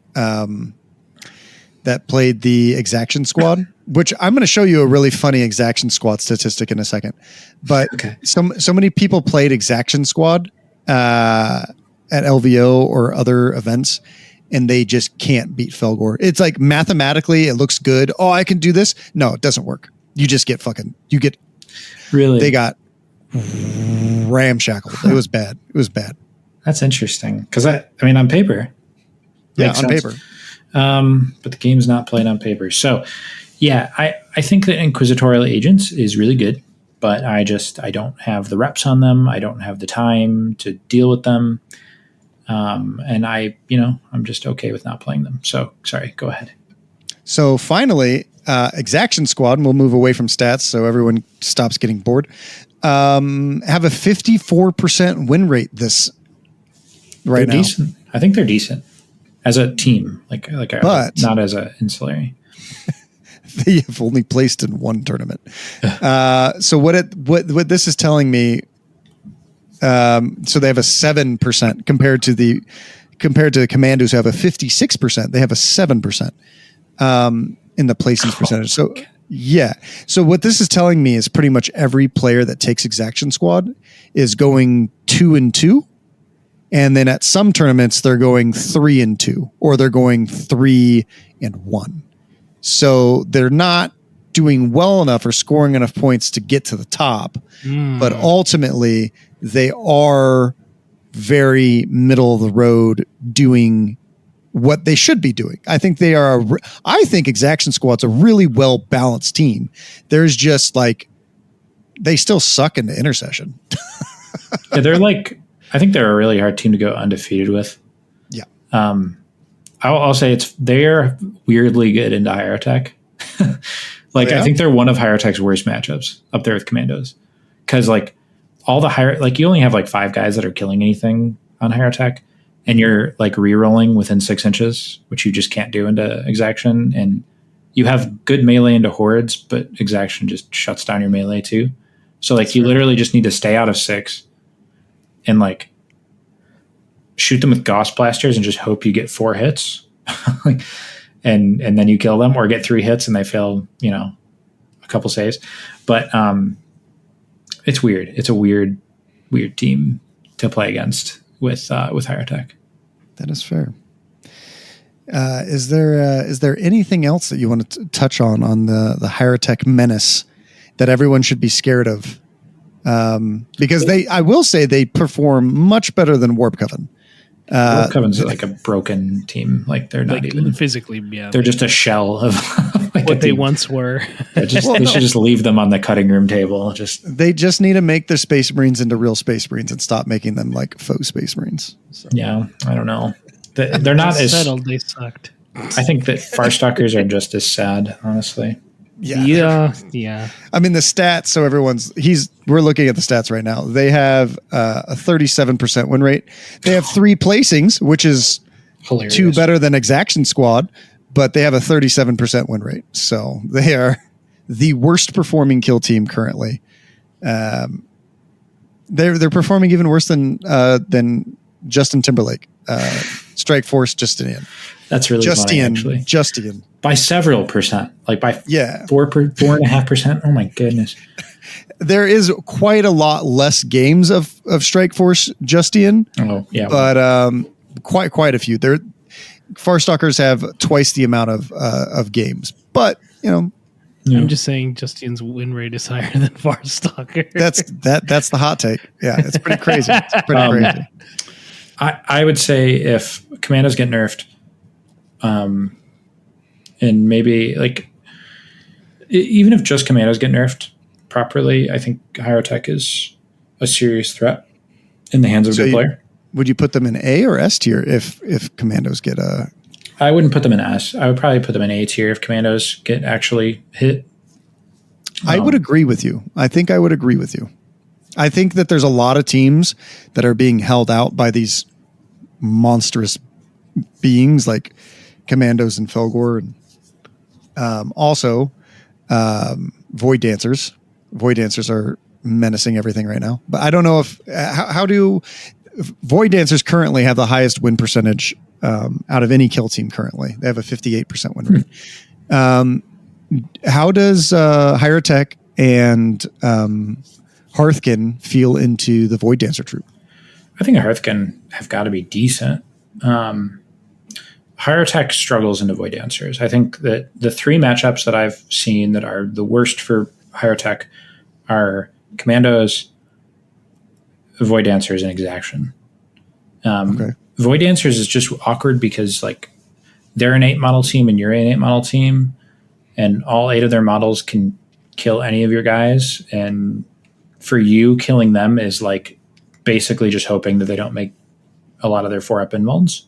the Exaction Squad, which I'm going to show you a really funny Exaction Squad statistic in a second. But Okay. so many people played Exaction Squad at LVO or other events, and they just can't beat Felgor. It's like mathematically, it looks good. Oh, I can do this. No, it doesn't work. You just get really. they got ramshackled. It was bad. It was bad. That's interesting because I mean, on paper, Yeah, makes on sense. paper. But the game's not played on paper. So, yeah, I think that Inquisitorial Agents is really good, but I don't have the reps on them. I don't have the time to deal with them. And I'm just okay with not playing them. So, sorry, go ahead. So finally, Exaction Squad, and we'll move away from stats so everyone stops getting bored, have a 54% win rate They're now. decent. I think they're decent as a team, But- not as a ancillary. They have only placed in one tournament. So what this is telling me, so they have a 7% compared to the Commandos who have a 56%. They have a 7% in the placings percentage. So yeah. So what this is telling me is pretty much every player that takes Exaction Squad is going 2-2. And then at some tournaments, they're going 3-2, or they're going 3-1. So they're not doing well enough or scoring enough points to get to the top. But ultimately, they are very middle of the road doing what they should be doing. I think I think Exaction Squad's a really well balanced team. There's just they still suck in the intercession. Yeah, I think they're a really hard team to go undefeated with. Yeah. I'll say they're weirdly good into Hierotek. I think they're one of Hierotek's worst matchups up there with Commandos. Because all the you only have 5 guys that are killing anything on Hierotek, and you're re-rolling within 6 inches, which you just can't do into Exaction. And you have good melee into hordes, but Exaction just shuts down your melee too. So you literally just need to stay out of 6 and shoot them with Gauss blasters and just hope you get 4 hits. and then you kill them, or get 3 hits and they fail, a couple saves. But it's weird. It's a weird team to play against with Hierotek. That is fair. Is there anything else that you want to touch on the Hierotek menace that everyone should be scared of? Because I will say they perform much better than Warp Coven. Warp Coven's a broken team. They're not even physically. Yeah, they're just a shell of what they once were. They should just leave them on the cutting room table. They just need to make their Space Marines into real Space Marines and stop making them faux Space Marines. So. Yeah, I don't know. They're not as settled. They sucked. I think that Farstalkers are just as sad, honestly. Yeah. I mean, the stats. So we're looking at the stats right now. They have a 37% win rate. They have 3 placings, which is Hilarious. 2 better than Exaction Squad, but they have a 37% win rate. So they are the worst performing kill team currently. They're performing even worse than Justin Timberlake, Strike Force Justinian. That's really funny, actually. Justian. By several percent, by 4.5%. Oh my goodness! There is quite a lot less games of Strike Force Justian. Oh yeah, but quite a few. Farstalkers have twice the amount of games, but I'm just saying Justian's win rate is higher than Farstalker. That's the hot take. Yeah, it's pretty crazy. It's pretty crazy. I would say if commandos get nerfed, and maybe like even if just commandos get nerfed properly, I think Hierotek is a serious threat in the hands of a good player. Would you put them in A or S tier if commandos get a? I wouldn't put them in S. I would probably put them in A tier if commandos get actually hit. I would agree with you. I think I would agree with you. I think that there's a lot of teams that are being held out by these monstrous beings like commandos and Felgor, and also Void Dancers. Void Dancers are menacing everything right now. But I don't know if how do Void Dancers currently have the highest win percentage out of any kill team currently. They have a 58% win rate. How does Hierotek and Hearthkin feel into the Void Dancer troop? I think Hearthkin have got to be decent. Hierotek struggles into Void Dancers. I think that the three matchups that I've seen that are the worst for Hierotek are Commandos, Void Dancers, and Exaction. Okay. Void Dancers is just awkward because like they're an 8 model team and you're an 8 model team, and all 8 of their models can kill any of your guys, and for you, killing them is like basically just hoping that they don't make a lot of their 4-up invulns.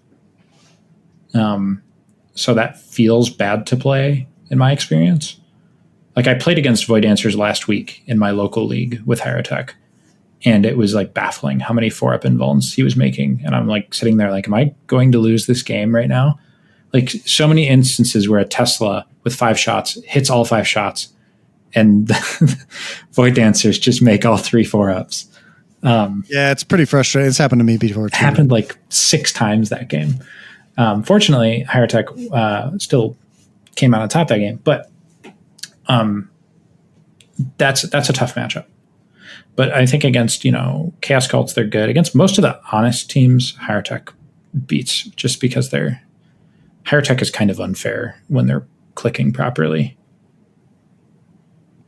So that feels bad to play in my experience. Like I played against Void Dancers last week in my local league with Hierotek, and it was like baffling how many 4-up invulns he was making. And I'm like sitting there like, am I going to lose this game right now? Like so many instances where a Tesla with 5 shots hits all 5 shots, and Void Dancers just make all 3 4-ups. Yeah, it's pretty frustrating. It's happened to me before too. It happened like 6 times that game. Fortunately, Hierotek still came out on top that game, but that's a tough matchup. But I think against Chaos Cults, they're good. Against most of the honest teams, Hierotek beats just because Hierotek is kind of unfair when they're clicking properly.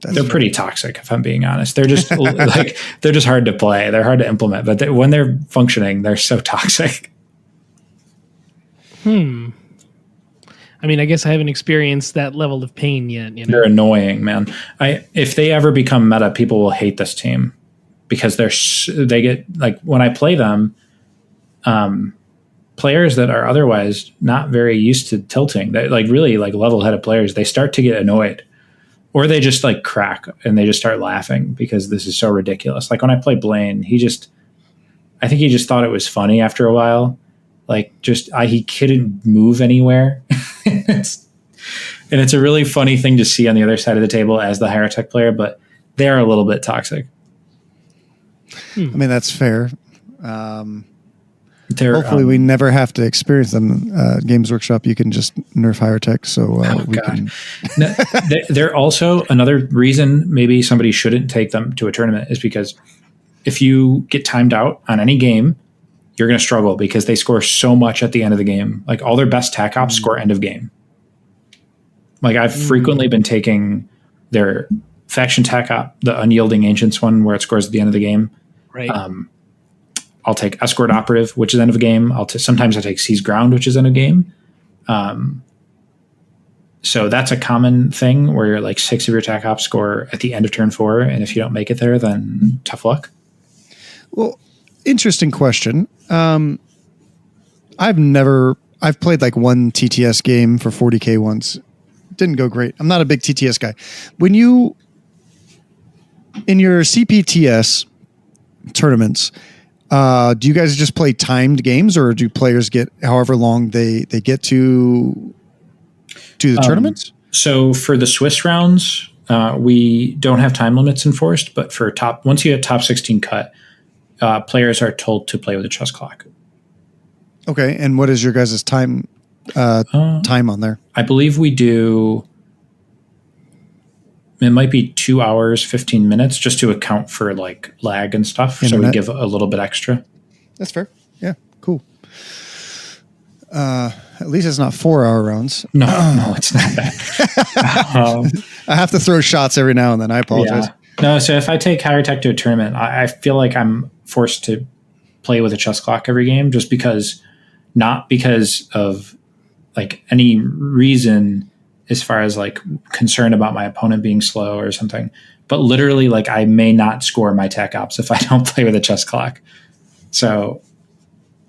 They're pretty toxic, if I'm being honest. They're just like they're just hard to play. They're hard to implement, but when they're functioning, they're so toxic. I mean, I guess I haven't experienced that level of pain yet. They're annoying, man. If they ever become meta, people will hate this team because they get like when I play them, players that are otherwise not very used to tilting, they like really like level-headed players, they start to get annoyed. Or they just like crack and they just start laughing because this is so ridiculous. Like when I play Blaine, I think he just thought it was funny after a while. Like he couldn't move anywhere. And it's a really funny thing to see on the other side of the table as the Hierotek player, but they are a little bit toxic. I mean, that's fair. Hopefully we never have to experience them. Games Workshop, you can just nerf Hierotek. So we can. No, they're also another reason maybe somebody shouldn't take them to a tournament is because if you get timed out on any game, you're going to struggle because they score so much at the end of the game. Like all their best tac ops score end of game. Like I've frequently been taking their faction tac op, the Unyielding Ancients one where it scores at the end of the game. Right. I'll take Escort Operative, which is end of a game. Sometimes I take Seize Ground, which is end of game. So that's a common thing where you're like 6 of your tac ops score at the end of turn 4. And if you don't make it there, then tough luck. Well, interesting question. I've played like one TTS game for 40K once. Didn't go great. I'm not a big TTS guy. In your CPTS tournaments, do you guys just play timed games, or do players get however long they get to the tournaments? So for the Swiss rounds, we don't have time limits enforced, but for once you hit top 16 cut, players are told to play with a chess clock. Okay, and what is your guys' time on there? I believe we do. It might be 2 hours, 15 minutes, just to account for like lag and stuff. Internet. So we give a little bit extra. That's fair. Yeah, cool. At least it's not 4-hour rounds. No, it's not that. I have to throw shots every now and then. I apologize. Yeah. No, so if I take Hierotek to a tournament, I feel like I'm forced to play with a chess clock every game, just because, not because of like any reason as far as like concern about my opponent being slow or something, but literally like I may not score my tech ops if I don't play with a chess clock. So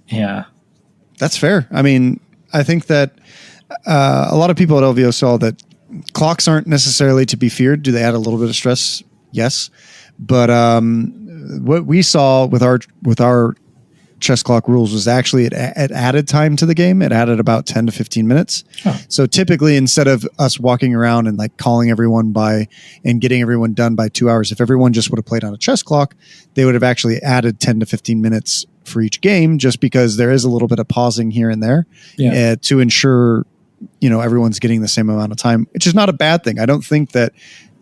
yeah, That's fair. I mean, I think that a lot of people at LVO saw that clocks aren't necessarily to be feared. Do they add a little bit of stress? Yes. But what we saw with our chess clock rules was actually it added time to the game. It added about 10 to 15 minutes. Huh. So typically, instead of us walking around and like calling everyone by and getting everyone done by 2 hours, if everyone just would have played on a chess clock, they would have actually added 10 to 15 minutes for each game, just because there is a little bit of pausing here and there to ensure, everyone's getting the same amount of time, which is not a bad thing. I don't think that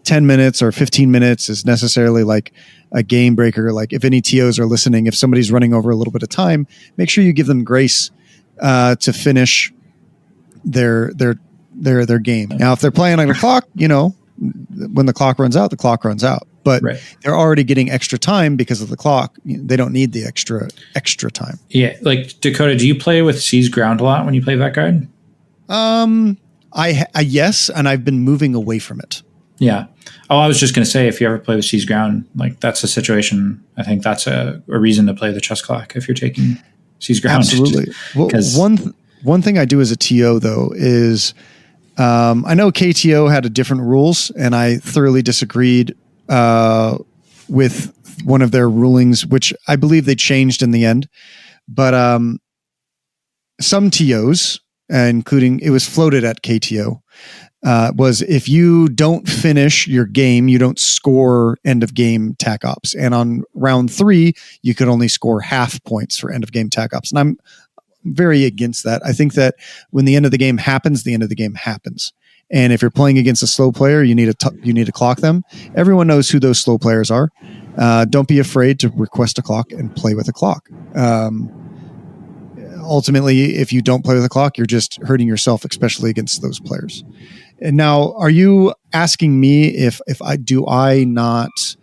10 minutes or 15 minutes is necessarily like a game breaker. Like if any TOs are listening, if somebody's running over a little bit of time, make sure you give them grace to finish their game. Now, if they're playing on a clock, when the clock runs out, the clock runs out. But they're already getting extra time because of the clock. They don't need the extra time. Yeah, like Dakotah, do you play with Seize Ground a lot when you play Vanguard? I yes, and I've been moving away from it. Yeah. Oh, I was just going to say, if you ever play with Seize Ground, like that's a situation. I think that's a reason to play the chess clock if you're taking Seize Ground. Absolutely. Well, one thing I do as a TO though is I know KTO had a different rules, and I thoroughly disagreed with one of their rulings, which I believe they changed in the end. But some TOs, including it was floated at KTO, was if you don't finish your game, you don't score end of game tac ops. And on round 3, you could only score half points for end of game tac ops. And I'm very against that. I think that when the end of the game happens, the end of the game happens. And if you're playing against a slow player, you need to clock them. Everyone knows who those slow players are. Don't be afraid to request a clock and play with a clock. Ultimately, if you don't play with a clock, you're just hurting yourself, especially against those players. And now, are you asking me if I not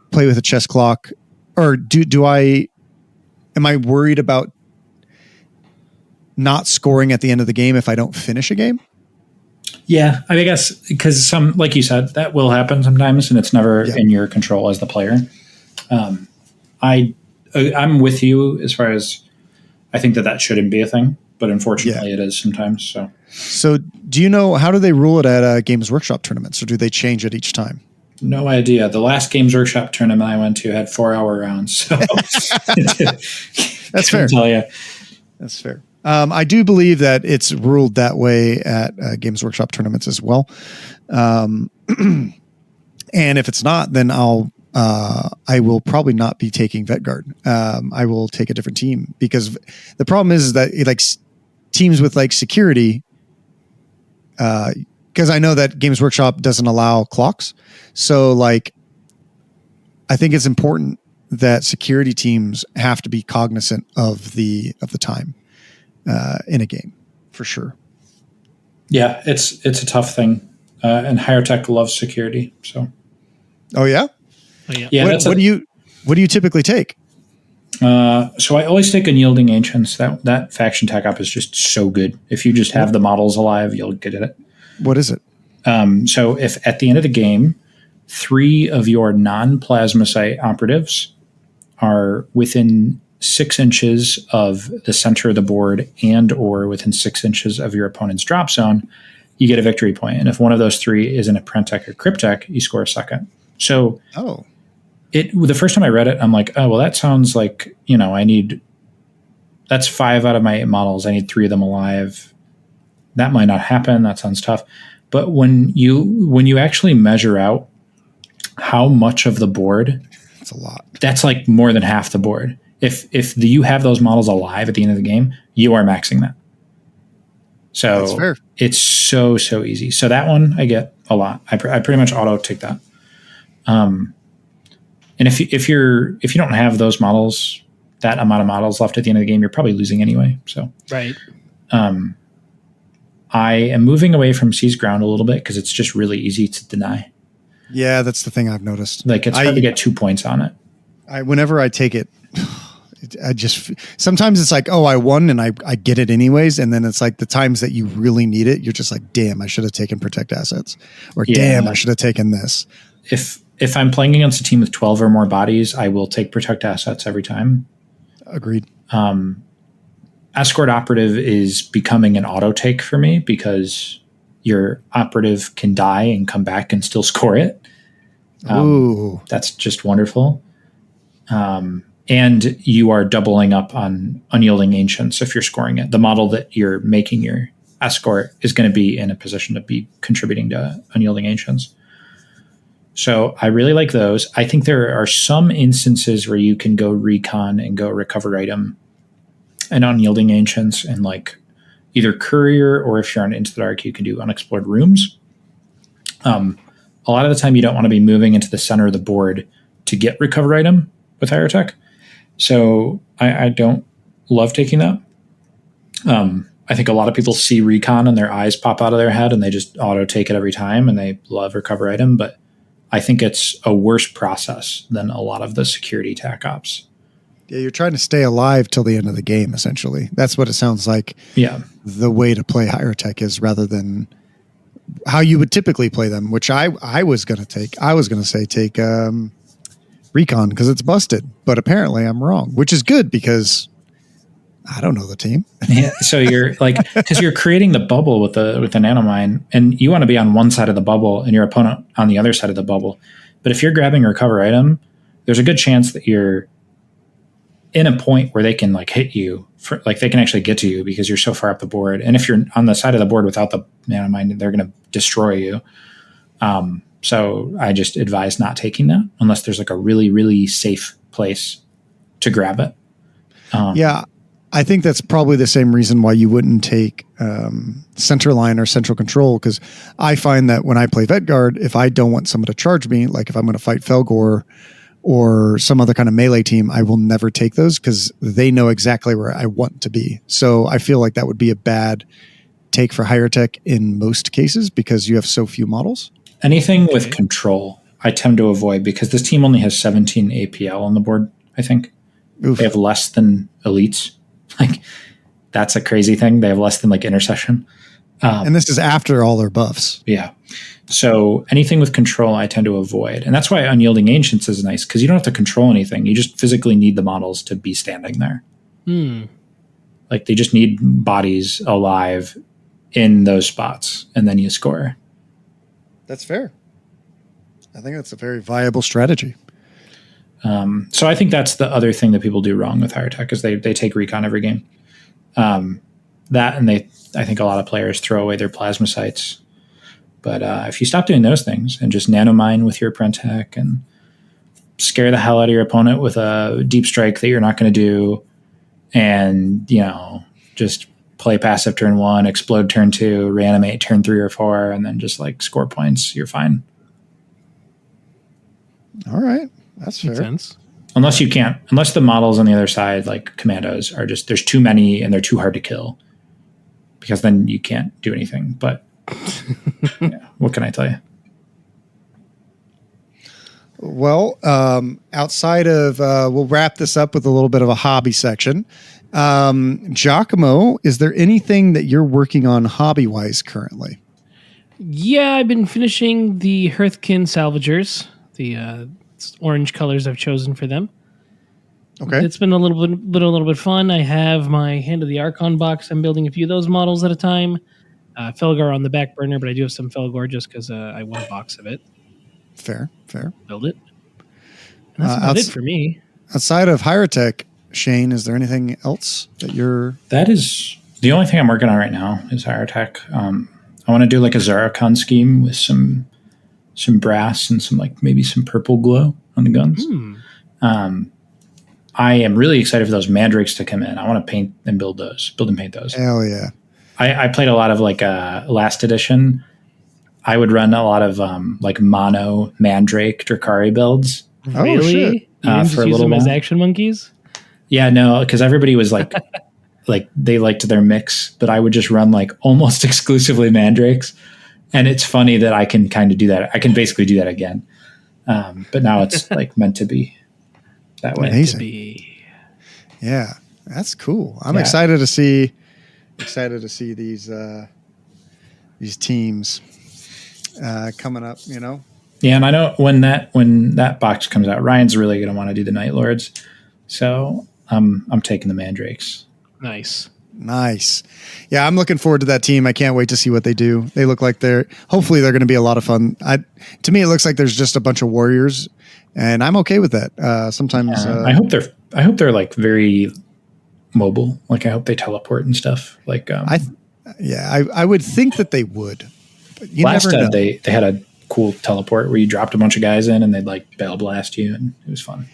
play with a chess clock, or am I worried about not scoring at the end of the game if I don't finish a game? Yeah, I guess because like you said, that will happen sometimes, and it's never in your control as the player. I'm with you as far as I think that shouldn't be a thing, but unfortunately it is sometimes. So do you know, how do they rule it at Games Workshop tournaments, or do they change it each time? No idea. The last Games Workshop tournament I went to had 4-hour rounds. So that's fair. Tell you. That's fair. I do believe that it's ruled that way at Games Workshop tournaments as well. And if it's not, then I will probably not be taking Vetguard. I will take a different team, because the problem is that teams with security, because I know that Games Workshop doesn't allow clocks. So I think it's important that security teams have to be cognizant of the time in a game, for sure. Yeah, it's a tough thing. And Hierotek loves security. So. Oh yeah? Yeah. What do you typically take? So I always take Unyielding Ancients. That faction tech up is just so good. If you just have the models alive, you'll get it. What is it? So if at the end of the game, 3 of your non-plasmacyte operatives are within 6 inches of the center of the board and or within 6 inches of your opponent's drop zone, you get a victory point. And if one of those 3 is an Apprentech or Cryptech, you score a second. So the first time I read it, I'm like, oh, well, that sounds like, that's 5 out of my 8 models. I need 3 of them alive. That might not happen. That sounds tough. But when you actually measure out how much of the board, that's a lot. That's like more than half the board. If you have those models alive at the end of the game, you are maxing that. So that's fair. It's so easy. So that one I get a lot. I pretty much auto take that. And if you don't have those models, that amount of models left at the end of the game, you're probably losing anyway. So right. I am moving away from Seize Ground a little bit because it's just really easy to deny. Yeah, that's the thing I've noticed. It's hard to get 2 points on it. Whenever I take it, I just sometimes it's like, oh, I won and I get it anyways, and then it's like the times that you really need it, you're just like, damn, I should have taken protect assets, or damn, I should have taken this. If I'm playing against a team with 12 or more bodies, I will take protect assets every time. Agreed. Escort operative is becoming an auto take for me because your operative can die and come back and still score it. Ooh, that's just wonderful. And you are doubling up on unyielding ancients if you're scoring it. The model that you're making your escort is going to be in a position to be contributing to unyielding ancients. So I really like those. I think there are some instances where you can go recon and go recover item and unyielding ancients and like either courier, or if you're on Into the Dark, you can do unexplored rooms. A lot of the time you don't want to be moving into the center of the board to get recover item with Hierotek. So I don't love taking that. I think a lot of people see recon and their eyes pop out of their head and they just auto take it every time and they love recover item. But I think it's a worse process than a lot of the security tac ops. Yeah, you're trying to stay alive till the end of the game, essentially. That's what it sounds like. Yeah. The way to play Hierotek is, rather than how you would typically play them, which I was going to take. I was going to say take recon because it's busted, but apparently I'm wrong, which is good because I don't know the team. Yeah, so you're like, because you're creating the bubble with the nanomine, and you want to be on one side of the bubble and your opponent on the other side of the bubble. But if you're grabbing a recover item, there's a good chance that you're in a point where they can like hit you, like they can actually get to you because you're so far up the board. And if you're on the side of the board without the nanomine, they're going to destroy you. So I just advise not taking that unless there's like a really, really safe place to grab it. Yeah, I think that's probably the same reason why you wouldn't take center line or central control, because I find that when I play Vetguard, if I don't want someone to charge me, like if I'm going to fight Felgor or some other kind of melee team, I will never take those because they know exactly where I want to be. So I feel like that would be a bad take for Hierotek in most cases because you have so few models. Anything with control, I tend to avoid because this team only has 17 APL on the board, I think. Oof. They have less than elites. Like, that's a crazy thing. They have less than like intercession. And this is after all their buffs. Yeah. So anything with control, I tend to avoid. And that's why Unyielding Ancients is nice, because you don't have to control anything. You just physically need the models to be standing there. Like, they just need bodies alive in those spots, and then you score. That's fair. I think that's a very viable strategy. So I think that's the other thing that people do wrong with Hierotek is they take recon every game. That, and I think a lot of players throw away their plasma sites. But if you stop doing those things and just nanomine with your Prentec and scare the hell out of your opponent with a deep strike that you're not going to do, and, you know, just play passive turn 1, explode turn 2, reanimate turn 3 or 4, and then just like score points, you're fine. All right. That's fair. Sense. Unless the models on the other side, like commandos, are just, there's too many and they're too hard to kill, because then you can't do anything. But yeah, what can I tell you? Well, outside of, we'll wrap this up with a little bit of a hobby section. Giacomo, is there anything that you're working on hobby-wise currently? Yeah, I've been finishing the Hearthkin Salvagers, the orange colors I've chosen for them. Okay. It's been a little bit fun. I have my Hand of the Archon box. I'm building a few of those models at a time. Felgar on the back burner, but I do have some Felgor just because I want a box of it. Fair. Build it. And that's about it for me. Outside of Hierotek, Shane, is there anything else that you're... That is the only thing I'm working on right now is Hierotek. I want to do like a Zarokon scheme with some brass and some like maybe some purple glow on the guns. I am really excited for those mandrakes to come in. I want to paint and build and paint those. Hell yeah. I played a lot of like last edition. I would run a lot of like mono Mandrake Drakari builds. Really? Oh, shit. You didn't just use them as action monkeys? Yeah, no, because everybody was like, like they liked their mix, but I would just run like almost exclusively Mandrakes. And it's funny that I can kind of do that. I can basically do that again. But now it's like meant to be that way. Amazing. Yeah, that's cool. I'm Yeah. excited to see these teams coming up. You know. Yeah, and I know when that box comes out, Ryan's really going to want to do the Night Lords. So I'm taking the Mandrakes. Nice. Yeah, I'm looking forward to that team. I can't wait to see what they do. They look like hopefully they're going to be a lot of fun. To me, it looks like there's just a bunch of warriors, and I'm okay with that. Sometimes I hope they're like very mobile. Like I hope they teleport and stuff. Like I would think that they would. But you last never know. they had a cool teleport where you dropped a bunch of guys in and they'd like bell blast you, and it was fun.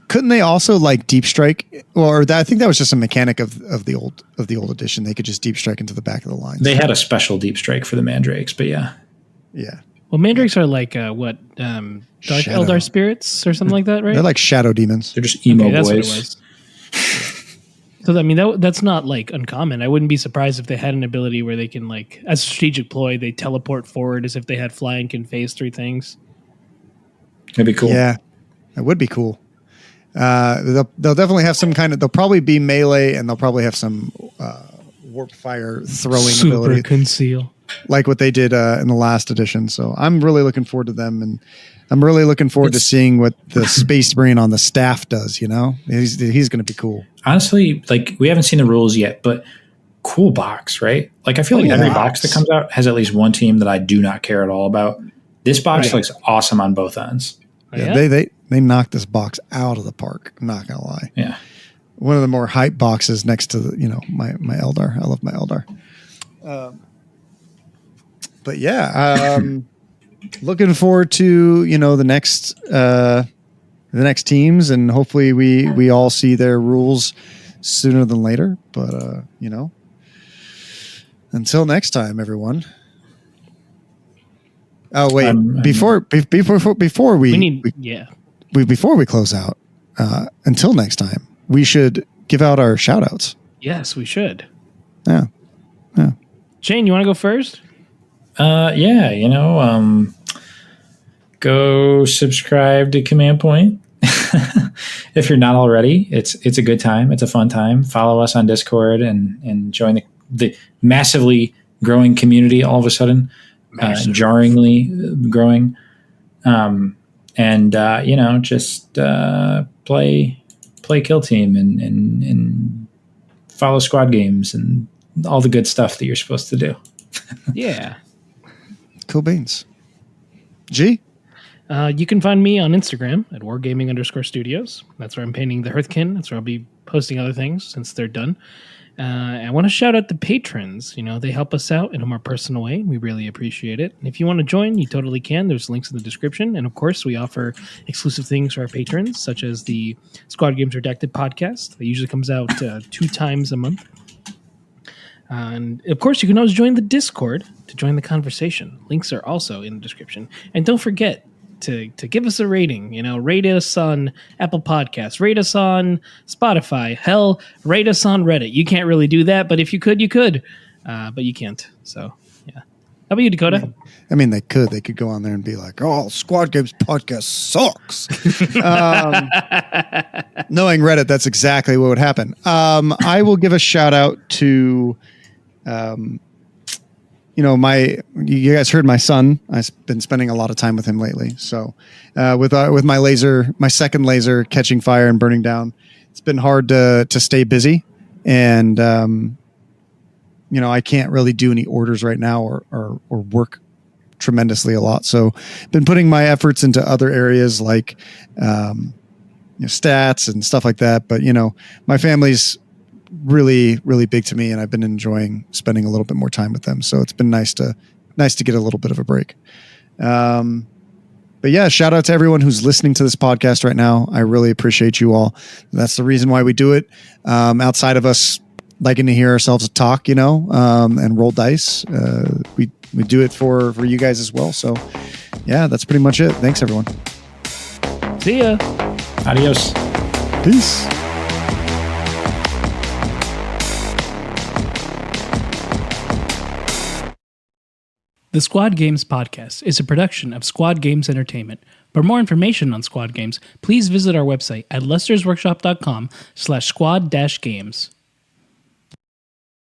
Couldn't they also like deep strike? I think that was just a mechanic of the old edition. They could just deep strike into the back of the line. They had a special deep strike for the Mandrakes, but yeah. Well, Mandrakes are like dark Shadow. Eldar spirits or something like that, right? They're like shadow demons. They're just emo That's what it boys. was. So I mean that's not like uncommon. I wouldn't be surprised if they had an ability where they can like as a strategic ploy they teleport forward as if they had fly and can phase through things. That'd be cool. Yeah, that would be cool. They'll definitely have some kind of. They'll probably be melee, and they'll probably have some warp fire throwing ability, conceal, like what they did in the last edition. So I'm really looking forward to them, and I'm really looking forward to seeing what the Space Marine on the staff does. You know, he's going to be cool. Honestly, like we haven't seen the rules yet, but cool box, right? Like I feel like every box that comes out has at least one team that I do not care at all about. This box looks awesome on both ends. Yeah, they knocked this box out of the park. I'm not gonna lie. Yeah, one of the more hype boxes next to my Eldar. I love my Eldar. But yeah, looking forward to the next teams, and hopefully we all see their rules sooner than later. But until next time, everyone. Oh wait! Before we close out, until next time, we should give out our shout outs. Yes, we should. Yeah. Shane, you want to go first? Go subscribe to Command Point. If you're not already, it's a good time. It's a fun time. Follow us on Discord and join the massively growing community all of a sudden. Jarringly growing, just play Kill Team and follow squad games and all the good stuff that you're supposed to do. Yeah, cool beans. G. You can find me on Instagram at wargaming_studios. That's where I'm painting the Hearthkin. That's where I'll be posting other things since they're done. I want to shout out the patrons. They help us out in a more personal way. We really appreciate it. And if you want to join, you totally can. There's links in the description. And of course, we offer exclusive things for our patrons, such as the Squad Games Redacted podcast. That usually comes out 2 times a month. And of course, you can always join the Discord to join the conversation. Links are also in the description. And don't forget to give us a rating. Rate us on Apple Podcasts, rate us on Spotify, hell, rate us on Reddit. You can't really do that, but if you could, you could, but you can't. So yeah. How about you, Dakotah? I mean, they could go on there and be like, "Oh, Squad Games podcast sucks." Knowing Reddit, that's exactly what would happen. I will give a shout out to, you guys heard my son. I've been spending a lot of time with him lately. So, with my second laser catching fire and burning down, it's been hard to stay busy, and I can't really do any orders right now or work tremendously a lot. So, been putting my efforts into other areas like stats and stuff like that. But my family's really, really big to me, and I've been enjoying spending a little bit more time with them. So it's been nice to get a little bit of a break. But yeah, shout out to everyone who's listening to this podcast right now. I really appreciate you all. That's the reason why we do it. Outside of us liking to hear ourselves talk, and roll dice, we do it for you guys as well. So yeah, that's pretty much it. Thanks everyone. See ya. Adios. Peace. The Squad Games podcast is a production of Squad Games Entertainment, For more information on squad games, please visit our website at lestersworkshop.com/squad-games.